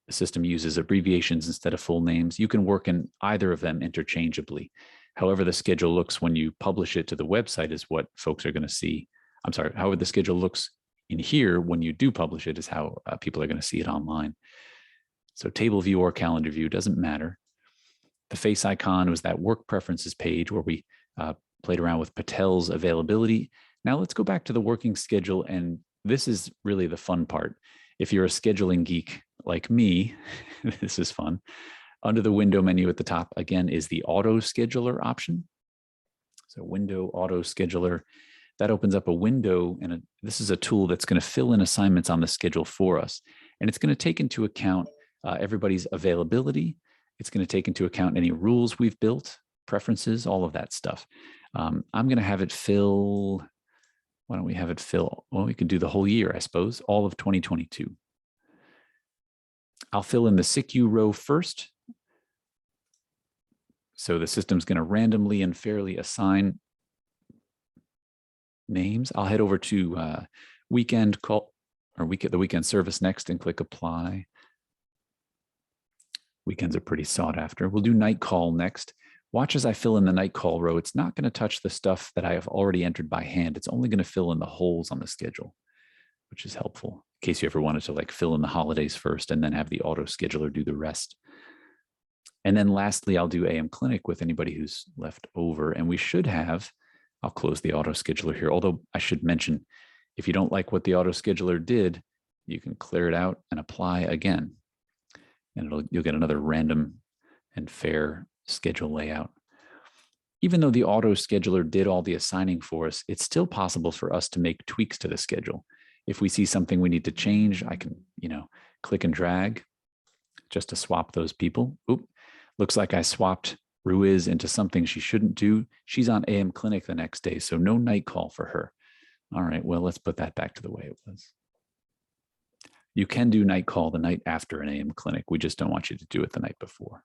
The system uses abbreviations instead of full names. You can work in either of them interchangeably. However the schedule looks when you publish it to the website is what folks are going to see. I'm sorry, however the schedule looks in here when you do publish it is how people are going to see it online. So table view or calendar view doesn't matter. The face icon was that work preferences page where we played around with Patel's availability. Now let's go back to the working schedule, and this is really the fun part. If you're a scheduling geek like me, this is fun. Under the window menu at the top, again, is the auto scheduler option. So window auto scheduler, that opens up a window, and this is a tool that's going to fill in assignments on the schedule for us. And it's going to take into account everybody's availability. It's going to take into account any rules we've built, preferences, all of that stuff. I'm going to have it fill, why don't we have it fill? Well, we can do the whole year, I suppose, all of 2022. I'll fill in the SICU row first. So the system's going to randomly and fairly assign names. I'll head over to weekend call or the weekend service next and click apply. Weekends are pretty sought after. We'll do night call next. Watch as I fill in the night call row. It's not going to touch the stuff that I have already entered by hand. It's only going to fill in the holes on the schedule, which is helpful in case you ever wanted to fill in the holidays first and then have the auto scheduler do the rest. And then lastly, I'll do AM Clinic with anybody who's left over. And we should have, I'll close the auto scheduler here. Although I should mention, if you don't like what the auto scheduler did, you can clear it out and apply again. And you'll get another random and fair schedule layout. Even though the auto scheduler did all the assigning for us, it's still possible for us to make tweaks to the schedule. If we see something we need to change, I can, click and drag just to swap those people. Oop, looks like I swapped Ruiz into something she shouldn't do. She's on AM Clinic the next day, so no night call for her. All right, well, let's put that back to the way it was. You can do night call the night after an AM Clinic. We just don't want you to do it the night before.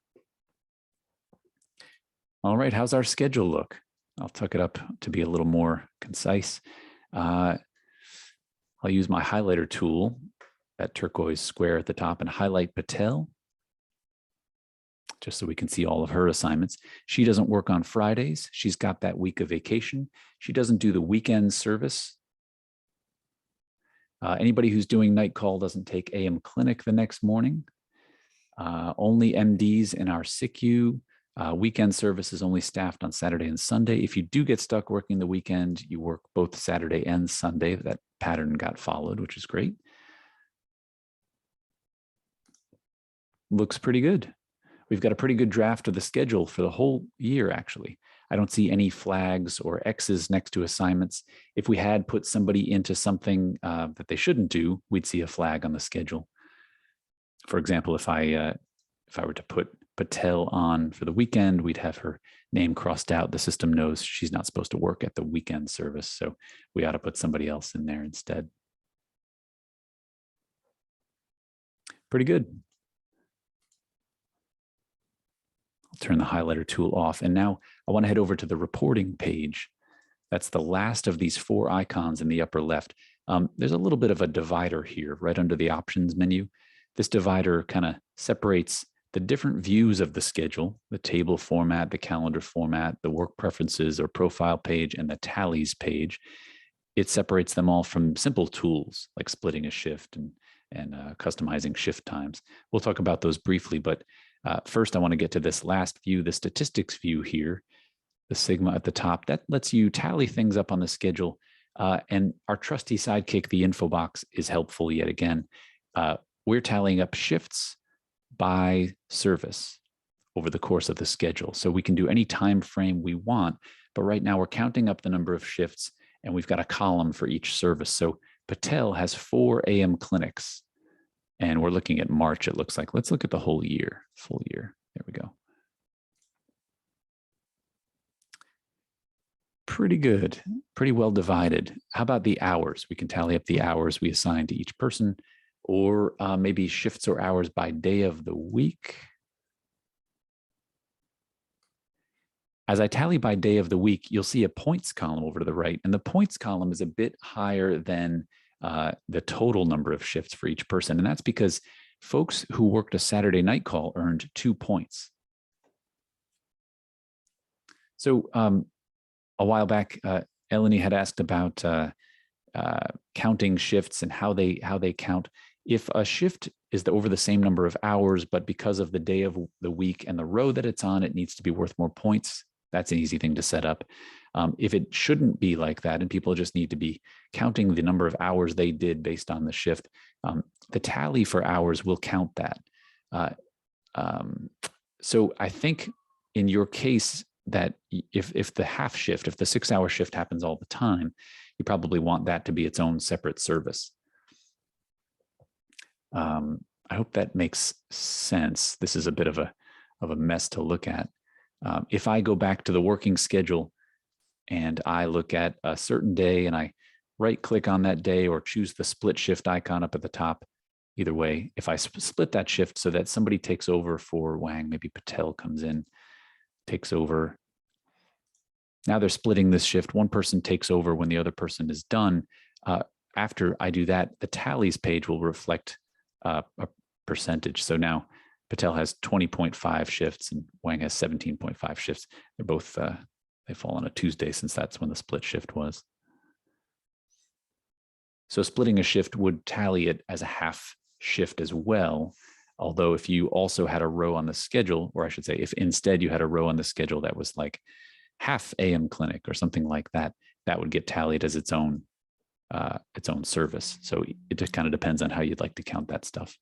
All right, how's our schedule look? I'll tuck it up to be a little more concise. I'll use my highlighter tool, that turquoise square at the top, and highlight Patel, just so we can see all of her assignments. She doesn't work on Fridays. She's got that week of vacation. She doesn't do the weekend service. Anybody who's doing night call doesn't take AM Clinic the next morning. Only MDs in our SICU. Weekend service is only staffed on Saturday and Sunday. If you do get stuck working the weekend, you work both Saturday and Sunday. That pattern got followed, which is great. Looks pretty good. We've got a pretty good draft of the schedule for the whole year, actually. I don't see any flags or X's next to assignments. If we had put somebody into something that they shouldn't do, we'd see a flag on the schedule. For example, if I were to put Patel on for the weekend, we'd have her name crossed out. The system knows she's not supposed to work at the weekend service, so we ought to put somebody else in there instead. Pretty good. turn the highlighter tool off. And now I want to head over to the reporting page. That's the last of these 4 icons in the upper left. There's a little bit of a divider here right under the options menu. This divider kind of separates the different views of the schedule, the table format, the calendar format, the work preferences or profile page, and the tallies page. It separates them all from simple tools like splitting a shift and customizing shift times. We'll talk about those briefly, but first I want to get to this last view, the statistics view here, the sigma at the top. That lets you tally things up on the schedule. And our trusty sidekick, the info box, is helpful yet again. We're tallying up shifts by service over the course of the schedule. So we can do any time frame we want, but right now we're counting up the number of shifts and we've got a column for each service. So Patel has 4 AM clinics and we're looking at March, it looks like. Let's look at the whole year, full year. There we go. Pretty good, pretty well divided. How about the hours? We can tally up the hours we assign to each person, or maybe shifts or hours by day of the week. As I tally by day of the week, you'll see a points column over to the right, and the points column is a bit higher than the total number of shifts for each person, and that's because folks who worked a Saturday night call earned 2 points. So a while back, Eleni had asked about counting shifts and how they count. If a shift is over the same number of hours, but because of the day of the week and the row that it's on, it needs to be worth more points. That's an easy thing to set up. If it shouldn't be like that, and people just need to be counting the number of hours they did based on the shift, the tally for hours will count that. So I think in your case, that if the half shift, if the 6-hour shift happens all the time, you probably want that to be its own separate service. I hope that makes sense. This is a bit of a mess to look at. If I go back to the working schedule and I look at a certain day and I right click on that day or choose the split shift icon up at the top, either way, if I split that shift so that somebody takes over for Wang, maybe Patel comes in, takes over. Now they're splitting this shift. One person takes over when the other person is done. After I do that, the tallies page will reflect a percentage. So now Patel has 20.5 shifts and Wang has 17.5 shifts. They're both, they fall on a Tuesday since that's when the split shift was. So splitting a shift would tally it as a half shift as well. Although if you also had a row on the schedule, or I should say, if instead you had a row on the schedule that was like half AM clinic or something like that, that would get tallied as its own service. So it just kind of depends on how you'd like to count that stuff.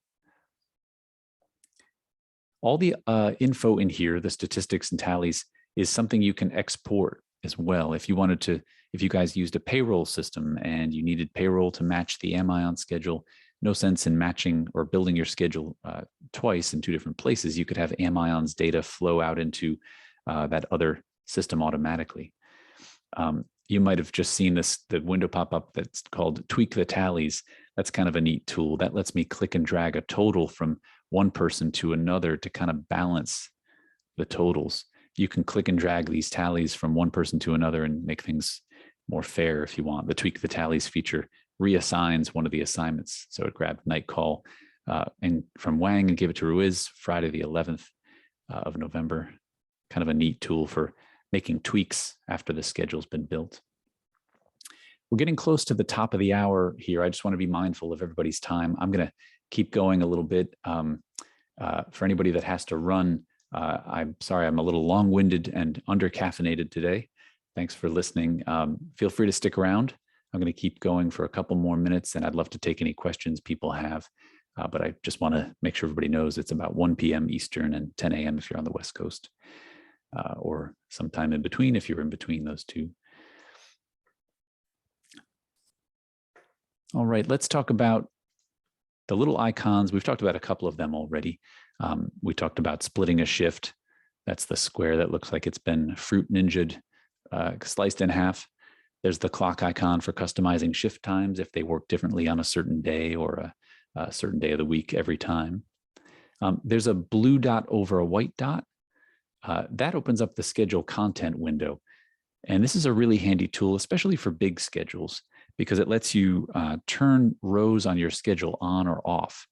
All the info in here, the statistics and tallies, is something you can export as well. If you wanted to, if you guys used a payroll system and you needed payroll to match the Amion schedule, no sense in matching or building your schedule twice in 2 different places. You could have Amion's data flow out into that other system automatically. You might have just seen the window pop up that's called Tweak the Tallies. That's kind of a neat tool. That lets me click and drag a total from one person to another to kind of balance the totals. You can click and drag these tallies from one person to another and make things more fair if you want. The Tweak the Tallies feature reassigns one of the assignments. So it grabbed Nightcall and from Wang and gave it to Ruiz Friday the 11th of November. Kind of a neat tool for making tweaks after the schedule's been built. We're getting close to the top of the hour here. I just want to be mindful of everybody's time. I'm going to keep going a little bit. For anybody that has to run, I'm sorry, I'm a little long-winded and under-caffeinated today. Thanks for listening. Feel free to stick around. I'm going to keep going for a couple more minutes, and I'd love to take any questions people have. But I just want to make sure everybody knows it's about 1 p.m. Eastern and 10 a.m. if you're on the West Coast, or sometime in between if you're in between those two. All right, let's talk about the little icons. We've talked about a couple of them already. We talked about splitting a shift. That's the square that looks like it's been fruit ninja'd, sliced in half. There's the clock icon for customizing shift times if they work differently on a certain day or a certain day of the week every time. There's a blue dot over a white dot. that opens up the schedule content window. And this is a really handy tool, especially for big schedules, because it lets you turn rows on your schedule on or off.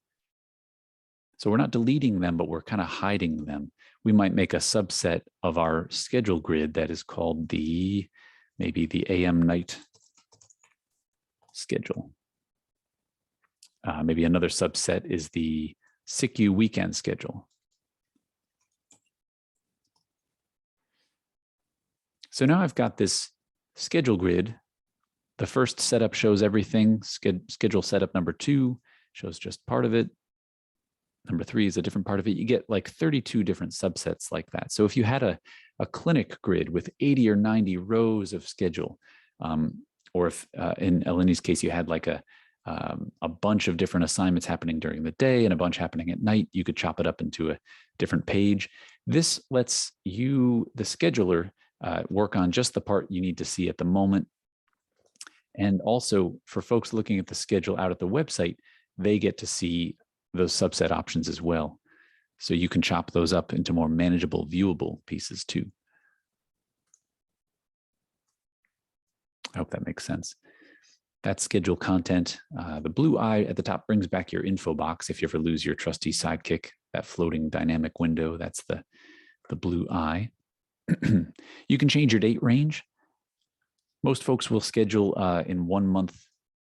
So we're not deleting them, but we're kind of hiding them. We might make a subset of our schedule grid that is called maybe the AM night schedule. Maybe another subset is the SICU weekend schedule. So now I've got this schedule grid. The first setup shows everything. Schedule setup number 2 shows just part of it. Number 3 is a different part of it. You get like 32 different subsets like that. So if you had a clinic grid with 80 or 90 rows of schedule, or if in Eleni's case, you had like a bunch of different assignments happening during the day and a bunch happening at night, you could chop it up into a different page. This lets you, the scheduler, work on just the part you need to see at the moment. And also for folks looking at the schedule out at the website, they get to see those subset options as well. So you can chop those up into more manageable, viewable pieces too. I hope that makes sense. That's schedule content. The blue eye at the top brings back your info box. If you ever lose your trusty sidekick, that floating dynamic window, that's the blue eye. You can change your date range. Most folks will schedule in 1 month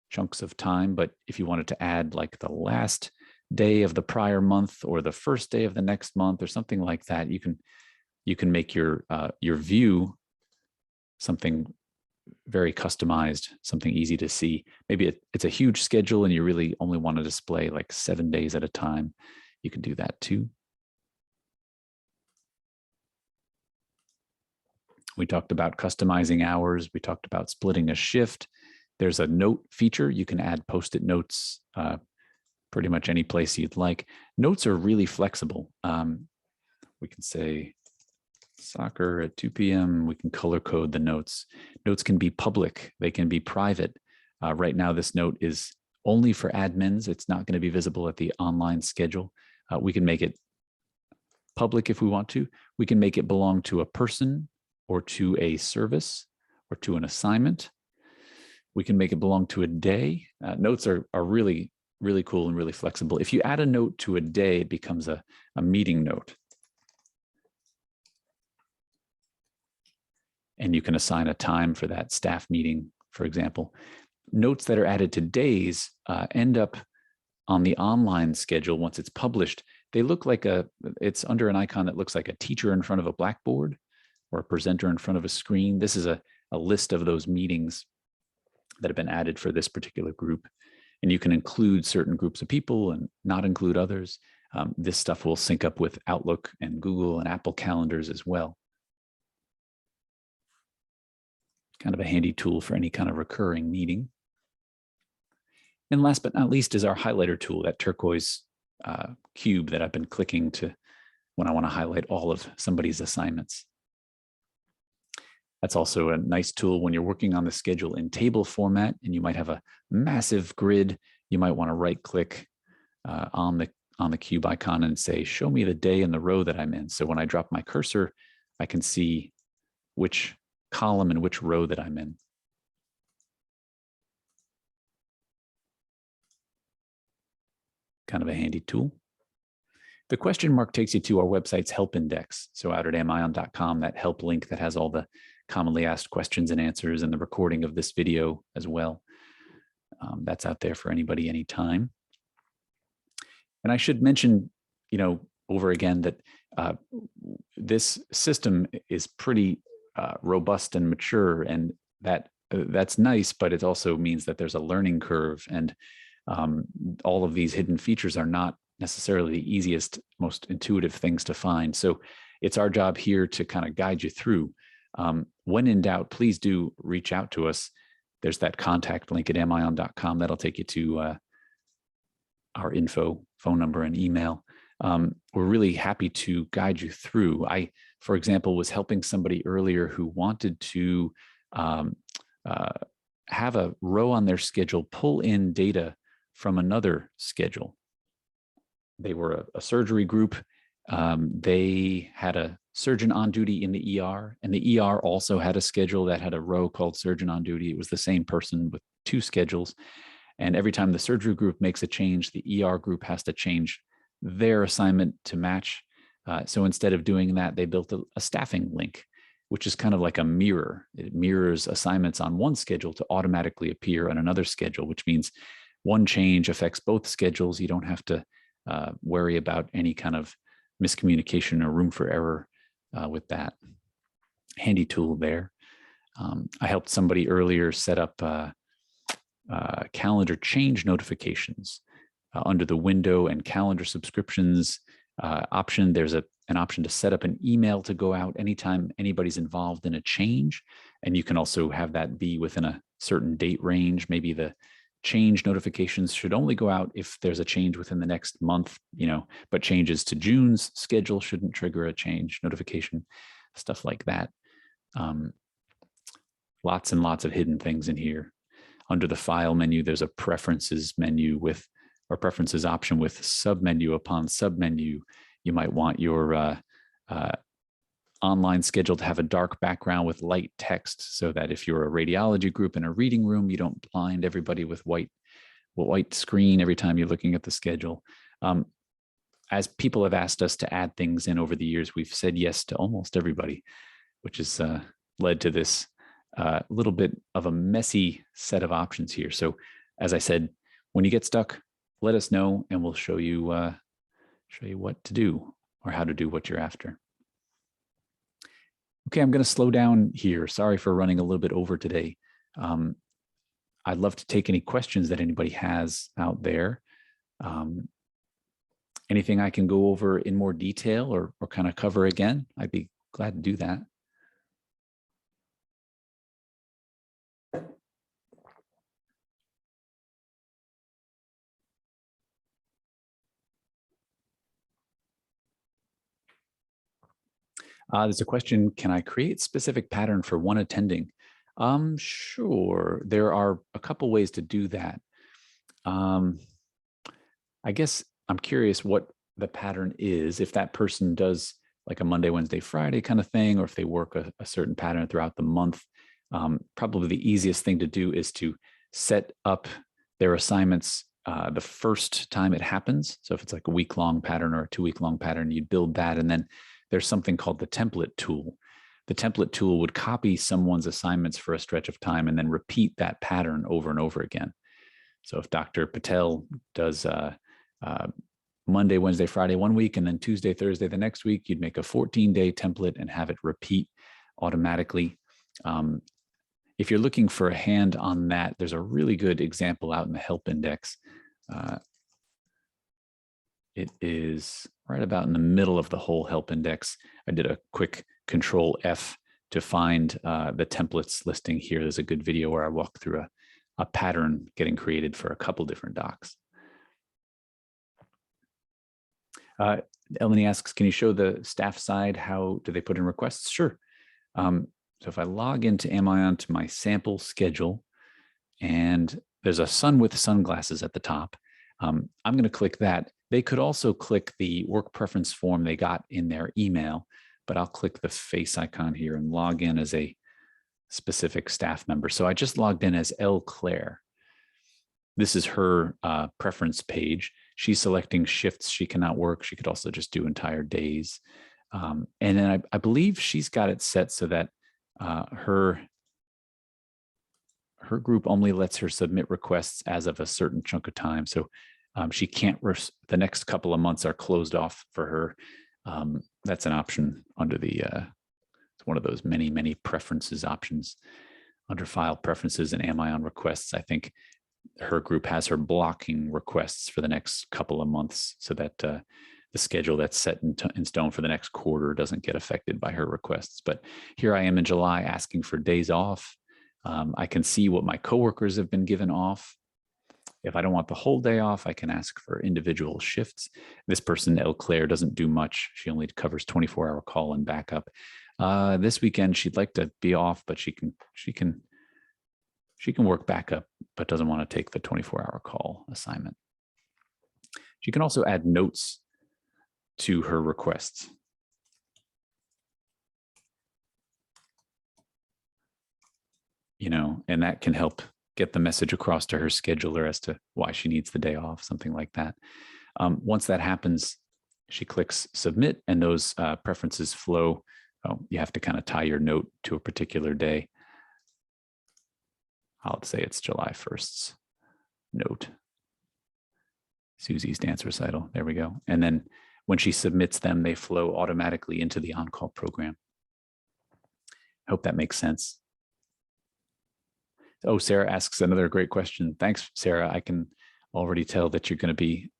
chunks of time, but if you wanted to add like the last day of the prior month or the first day of the next month or something like that, you can make your view something very customized, something easy to see. Maybe it's a huge schedule and you really only want to display like 7 days at a time. You can do that too. We talked about customizing hours. We talked about splitting a shift. There's a note feature. You can add Post-it notes pretty much any place you'd like. Notes are really flexible. We can say soccer at 2 p.m. We can color code the notes. Notes can be public. They can be private. Right now, this note is only for admins. It's not going to be visible at the online schedule. We can make it public if we want to. We can make it belong to a person or to a service or to an assignment. We can make it belong to a day. Notes are really, really cool and really flexible. If you add a note to a day, it becomes a meeting note. And you can assign a time for that staff meeting, for example. Notes that are added to days end up on the online schedule once it's published. They look like it's under an icon that looks like a teacher in front of a blackboard or a presenter in front of a screen. This is a list of those meetings that have been added for this particular group. And you can include certain groups of people and not include others. This stuff will sync up with Outlook and Google and Apple calendars as well. Kind of a handy tool for any kind of recurring meeting. And last but not least is our highlighter tool, that turquoise cube that I've been clicking to when I want to highlight all of somebody's assignments. That's also a nice tool when you're working on the schedule in table format and you might have a massive grid. You might want to right click on the cube icon and say, show me the day and the row that I'm in. So when I drop my cursor, I can see which column and which row that I'm in. Kind of a handy tool. The question mark takes you to our website's help index. So out at amion.com, that help link that has all the commonly asked questions and answers and the recording of this video as well. That's out there for anybody, anytime. And I should mention, over again that this system is pretty robust and mature, and that's nice, but it also means that there's a learning curve, and all of these hidden features are not necessarily the easiest, most intuitive things to find. So it's our job here to kind of guide you through. When in doubt, please do reach out to us. There's that contact link at amion.com. That'll take you to our info, phone number, and email. We're really happy to guide you through. I, for example, was helping somebody earlier who wanted to have a row on their schedule pull in data from another schedule. They were a surgery group. They had a surgeon on duty in the ER, and the ER also had a schedule that had a row called surgeon on duty. It was the same person with two schedules. And every time the surgery group makes a change, the ER group has to change their assignment to match. So instead of doing that, they built a staffing link, which is kind of like a mirror. It mirrors assignments on one schedule to automatically appear on another schedule, which means one change affects both schedules. You don't have to worry about any kind of miscommunication or room for error with that. Handy tool there. I helped somebody earlier set up calendar change notifications under the window and calendar subscriptions option. There's an option to set up an email to go out anytime anybody's involved in a change. And you can also have that be within a certain date range. Maybe the change notifications should only go out if there's a change within the next month, but changes to June's schedule shouldn't trigger a change notification, stuff like that. Lots and lots of hidden things in here. Under the file menu, there's a preferences menu or preferences option with submenu upon submenu. You might want your online schedule to have a dark background with light text so that if you're a radiology group in a reading room, you don't blind everybody with white screen every time you're looking at the schedule. As people have asked us to add things in over the years, we've said yes to almost everybody, which has led to this little bit of a messy set of options here. So as I said, when you get stuck, let us know and we'll show you what to do or how to do what you're after. Okay, I'm going to slow down here. Sorry for running a little bit over today. I'd love to take any questions that anybody has out there. Anything I can go over in more detail or kind of cover again, I'd be glad to do that. There's a question, can I create specific pattern for one attending? Sure, there are a couple ways to do that. I guess I'm curious what the pattern is, if that person does like a Monday, Wednesday, Friday kind of thing, or if they work a certain pattern throughout the month. Probably the easiest thing to do is to set up their assignments the first time it happens. So if it's like a week-long pattern or a 2-week-long pattern, you'd build that, and then there's something called the template tool. The template tool would copy someone's assignments for a stretch of time and then repeat that pattern over and over again. So if Dr. Patel does Monday, Wednesday, Friday one week, and then Tuesday, Thursday the next week, you'd make a 14-day template and have it repeat automatically. If you're looking for a hand on that, there's a really good example out in the help index. It is right about in the middle of the whole help index. I did a quick Control F to find the templates listing here. There's a good video where I walk through a pattern getting created for a couple different docs. Eleni asks, can you show the staff side? How do they put in requests? Sure. So if I log into Amion to my sample schedule, and there's a sun with sunglasses at the top, I'm going to click that. They could also click the work preference form they got in their email, but I'll click the face icon here and log in as a specific staff member. So I just logged in as L. Claire. This is her preference page. She's selecting shifts she cannot work. She could also just do entire days. And then I believe she's got it set so that her group only lets her submit requests as of a certain chunk of time. So she can't, the next couple of months are closed off for her. That's an option under the, it's one of those many, many preferences options under file preferences and Amion requests. I think her group has her blocking requests for the next couple of months so that the schedule that's set in stone for the next quarter doesn't get affected by her requests. But here I am in July asking for days off. I can see what my coworkers have been given off. If I don't want the whole day off, I can ask for individual shifts. This person, El Claire, doesn't do much. She only covers 24-hour call and backup. This weekend, she'd like to be off, but she can work backup, but doesn't want to take the 24-hour call assignment. She can also add notes to her requests. You know, and that can help get the message across to her scheduler as to why she needs the day off, something like that. Once that happens, she clicks submit, and those preferences flow. Oh, you have to kind of tie your note to a particular day. I'll say it's July 1st's note. Susie's dance recital. There we go. And then when she submits them, they flow automatically into the on-call program. I hope that makes sense. Oh, Sarah asks another great question. Thanks, Sarah. I can already tell that you're going to be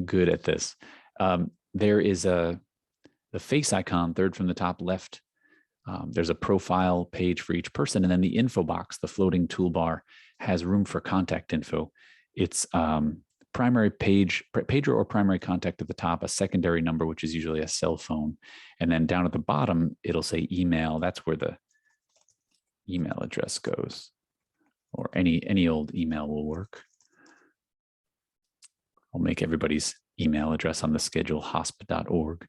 good at this. There is the face icon, third from the top left. There's a profile page for each person, and then the info box, the floating toolbar, has room for contact info. It's primary pager or primary contact at the top, a secondary number, which is usually a cell phone, and then down at the bottom, it'll say email. That's where the email address goes, or any old email will work. I'll make everybody's email address on the schedule hosp.org.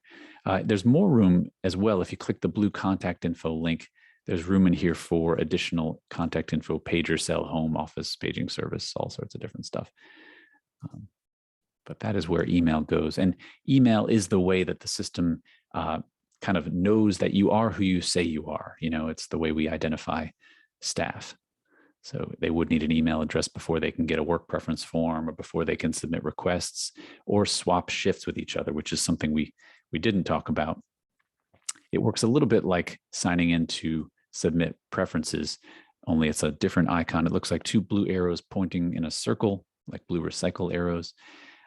There's more room as well. If you click the blue contact info link, there's room in here for additional contact info, pager, cell, home, office, paging service, all sorts of different stuff. But that is where email goes. And email is the way that the system kind of knows that you are who you say you are. You know, it's the way we identify staff. So they would need an email address before they can get a work preference form, or before they can submit requests or swap shifts with each other, which is something we didn't talk about. It works a little bit like signing in to submit preferences, only it's a different icon. It looks like two blue arrows pointing in a circle, like blue recycle arrows.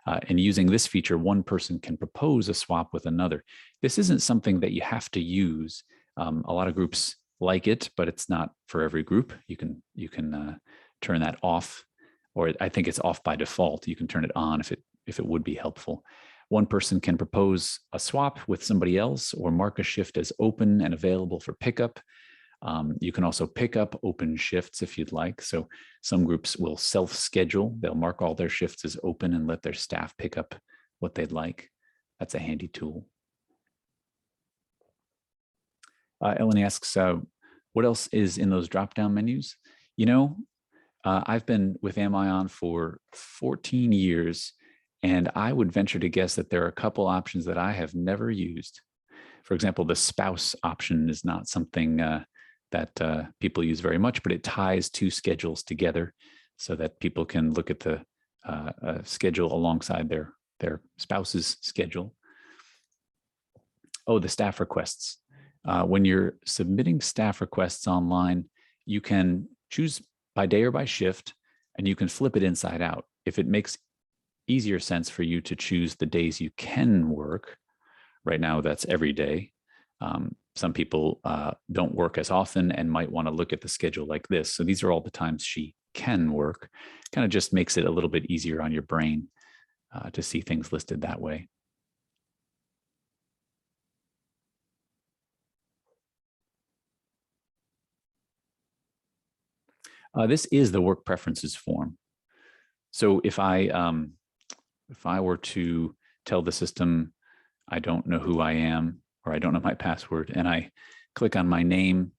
And using this feature, one person can propose a swap with another. This isn't something that you have to use. A lot of groups like it, but it's not for every group. You can turn that off, or I think it's off by default. You can turn it on if it would be helpful. One person can propose a swap with somebody else, or mark a shift as open and available for pickup. You can also pick up open shifts if you'd like. So some groups will self-schedule. They'll mark all their shifts as open and let their staff pick up what they'd like. That's a handy tool. Ellen asks, what else is in those drop-down menus? You know, I've been with Amion for 14 years, and I would venture to guess that there are a couple options that I have never used. For example, the spouse option is not something that people use very much, but it ties two schedules together so that people can look at the schedule alongside their spouse's schedule. Oh, the staff requests. When you're submitting staff requests online, you can choose by day or by shift, and you can flip it inside out. If it makes easier sense for you to choose the days you can work, right now that's every day. Some people don't work as often and might want to look at the schedule like this. So these are all the times she can work. Kind of just makes it a little bit easier on your brain to see things listed that way. This is the work preferences form. So if I were to tell the system, I don't know who I am, or I don't know my password, and I click on my name,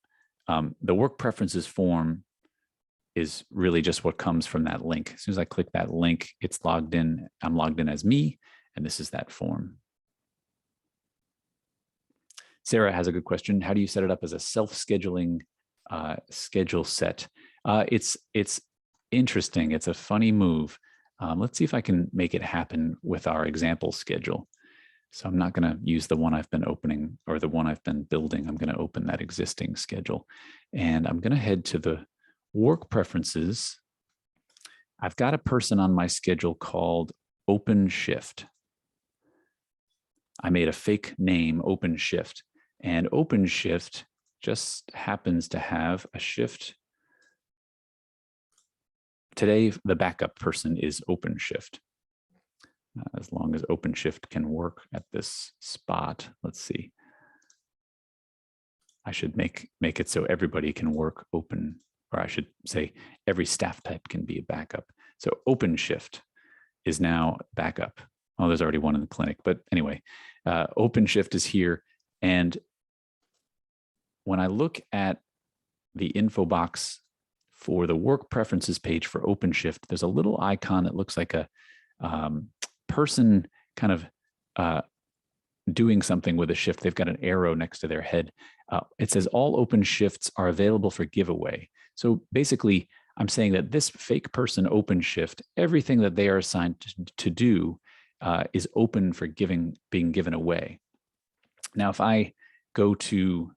the work preferences form is really just what comes from that link. As soon as I click that link, it's logged in. I'm logged in as me, and this is that form. Sarah has a good question. How do you set it up as a self-scheduling schedule set? It's interesting. It's a funny move. Let's see if I can make it happen with our example schedule. So I'm not going to use the one I've been opening or the one I've been building. I'm going to open that existing schedule, and I'm going to head to the work preferences. I've got a person on my schedule called Open Shift. I made a fake name, Open Shift, and Open Shift just happens to have a shift. Today, the backup person is Open Shift. As long as Open Shift can work at this spot, let's see. I should make it so everybody can work open, or I should say every staff type can be a backup. So Open Shift is now backup. Oh, there's already one in the clinic. But anyway, OpenShift is here. And when I look at the info box for the work preferences page for OpenShift, there's a little icon that looks like a person kind of doing something with a shift. They've got an arrow next to their head. It says all open shifts are available for giveaway. So basically, I'm saying that this fake person OpenShift, everything that they are assigned to do is open for being given away. Now, if I go to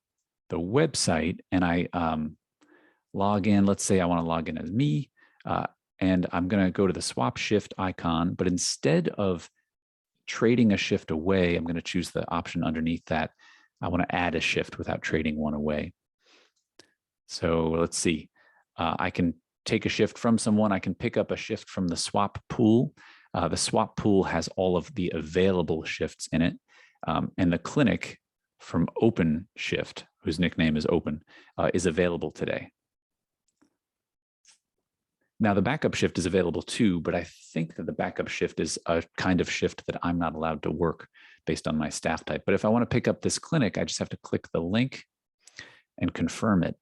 the website and I log in, let's say I want to log in as me, and I'm going to go to the swap shift icon, but instead of trading a shift away, I'm going to choose the option underneath that. I want to add a shift without trading one away. So let's see. I can take a shift from someone. I can pick up a shift from the swap pool. The swap pool has all of the available shifts in it. And the clinic from OpenShift, whose nickname is Open, is available today. Now, the backup shift is available too, but I think that the backup shift is a kind of shift that I'm not allowed to work based on my staff type. But if I want to pick up this clinic, I just have to click the link and confirm it.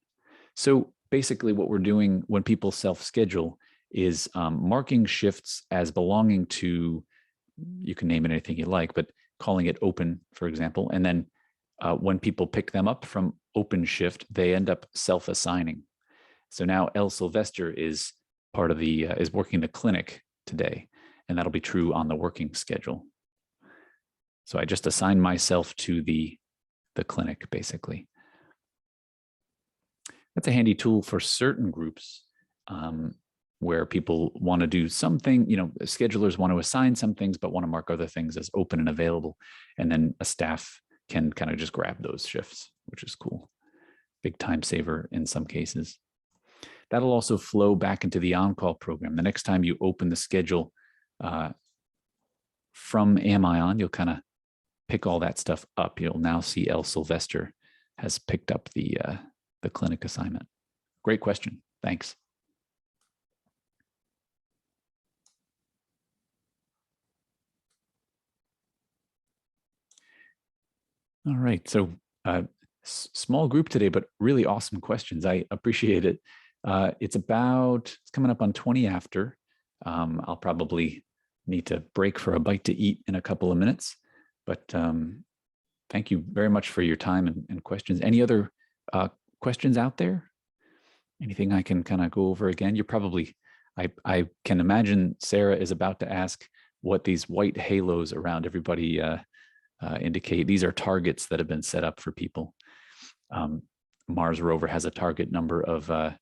So basically what we're doing when people self-schedule is marking shifts as belonging to, you can name it anything you like, but calling it open, for example. And then when people pick them up from OpenShift, they end up self-assigning. So now El Sylvester is part of the is working the clinic today, and that'll be true on the working schedule. So I just assign myself to the clinic, basically. That's a handy tool for certain groups where people want to do something, schedulers want to assign some things, but want to mark other things as open and available. And then a staff can kind of just grab those shifts, which is cool. Big time saver in some cases. That'll also flow back into the on-call program. The next time you open the schedule from Amion, you'll kind of pick all that stuff up. You'll now see El Sylvester has picked up the clinic assignment. Great question. Thanks. All right. So small group today, but really awesome questions. I appreciate it. It's coming up on 20 after. I'll probably need to break for a bite to eat in a couple of minutes, but thank you very much for your time and questions. Any other questions out there? Anything I can kind of go over again? You're probably, I can imagine Sarah is about to ask what these white halos around everybody indicate. These are targets that have been set up for people. Mars rover has a target number of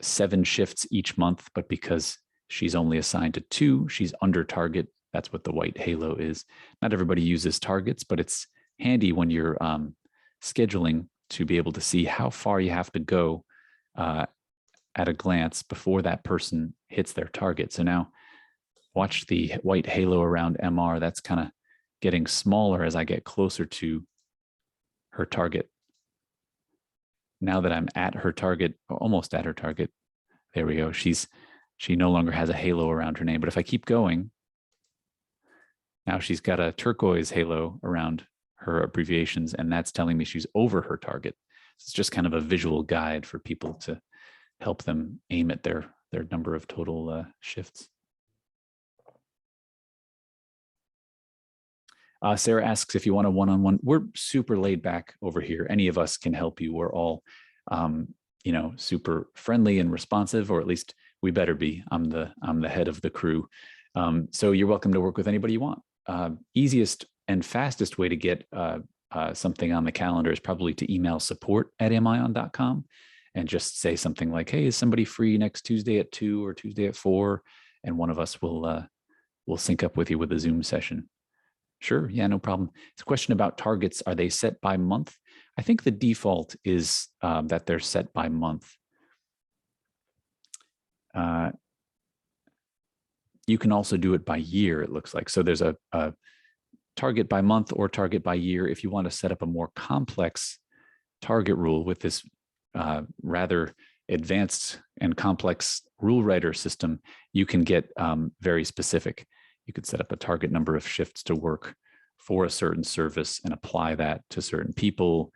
7 shifts each month, but because she's only assigned to 2, she's under target. That's what the white halo is. Not everybody uses targets, but it's handy when you're scheduling to be able to see how far you have to go at a glance before that person hits their target. So now watch the white halo around MR. That's kind of getting smaller as I get closer to her target. Now that I'm at her target, almost at her target, there we go. She no longer has a halo around her name. But if I keep going, now she's got a turquoise halo around her abbreviations, and that's telling me she's over her target. It's just kind of a visual guide for people to help them aim at their number of total shifts. Sarah asks if you want a one-on-one. We're super laid back over here. Any of us can help you. We're all, super friendly and responsive, or at least we better be. I'm the head of the crew. So you're welcome to work with anybody you want. Easiest and fastest way to get something on the calendar is probably to email support@amion.com and just say something like, hey, is somebody free next Tuesday at 2 or Tuesday at 4? And one of us will sync up with you with a Zoom session. Sure. Yeah, no problem. It's a question about targets. Are they set by month? I think the default is that they're set by month. You can also do it by year, it looks like. So there's a target by month or target by year. If you want to set up a more complex target rule with this rather advanced and complex rule writer system, you can get very specific. You could set up a target number of shifts to work for a certain service and apply that to certain people,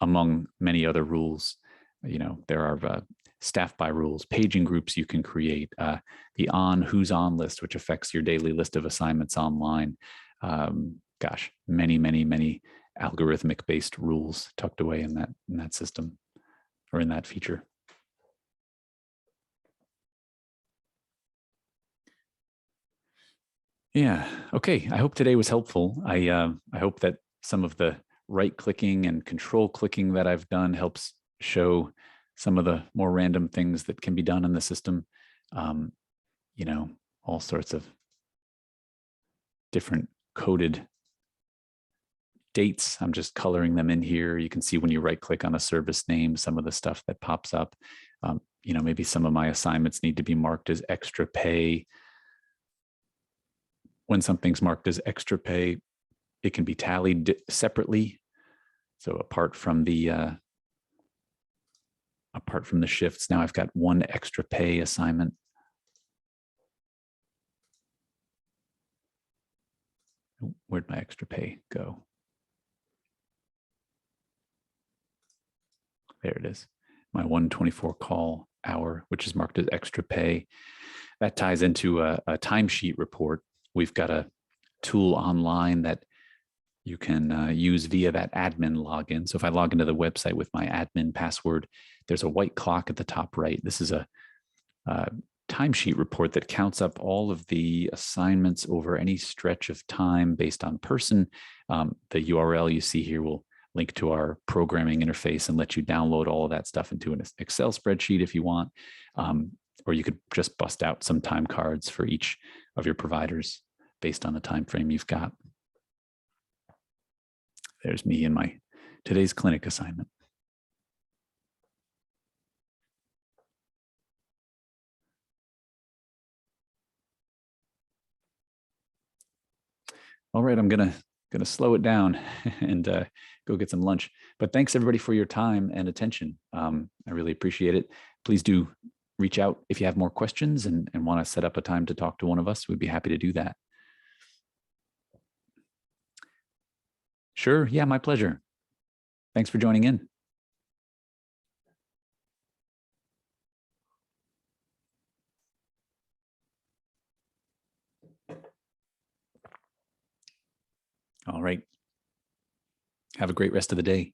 among many other rules. There are staff by rules, paging groups you can create, the who's on list, which affects your daily list of assignments online. Many, many, many algorithmic based rules tucked away in that system or in that feature. Yeah. Okay. I hope today was helpful. I hope that some of the right clicking and control clicking that I've done helps show some of the more random things that can be done in the system. All sorts of different coded dates. I'm just coloring them in here. You can see when you right click on a service name, some of the stuff that pops up. Maybe some of my assignments need to be marked as extra pay. When something's marked as extra pay, it can be tallied separately. So apart from the shifts, now I've got one extra pay assignment. Where'd my extra pay go? There it is. My 124 call hour, which is marked as extra pay. That ties into a timesheet report. We've got a tool online that you can use via that admin login. So if I log into the website with my admin password, there's a white clock at the top right. This is a timesheet report that counts up all of the assignments over any stretch of time based on person. The URL you see here will link to our programming interface and let you download all of that stuff into an Excel spreadsheet if you want. Or you could just bust out some time cards for each of your providers based on the time frame you've got. There's me in my today's clinic assignment. All right, I'm gonna slow it down and go get some lunch. But thanks everybody for your time and attention. I really appreciate it. Please do reach out if you have more questions and want to set up a time to talk to one of us. We'd be happy to do that. Sure. Yeah, my pleasure. Thanks for joining in. All right. Have a great rest of the day.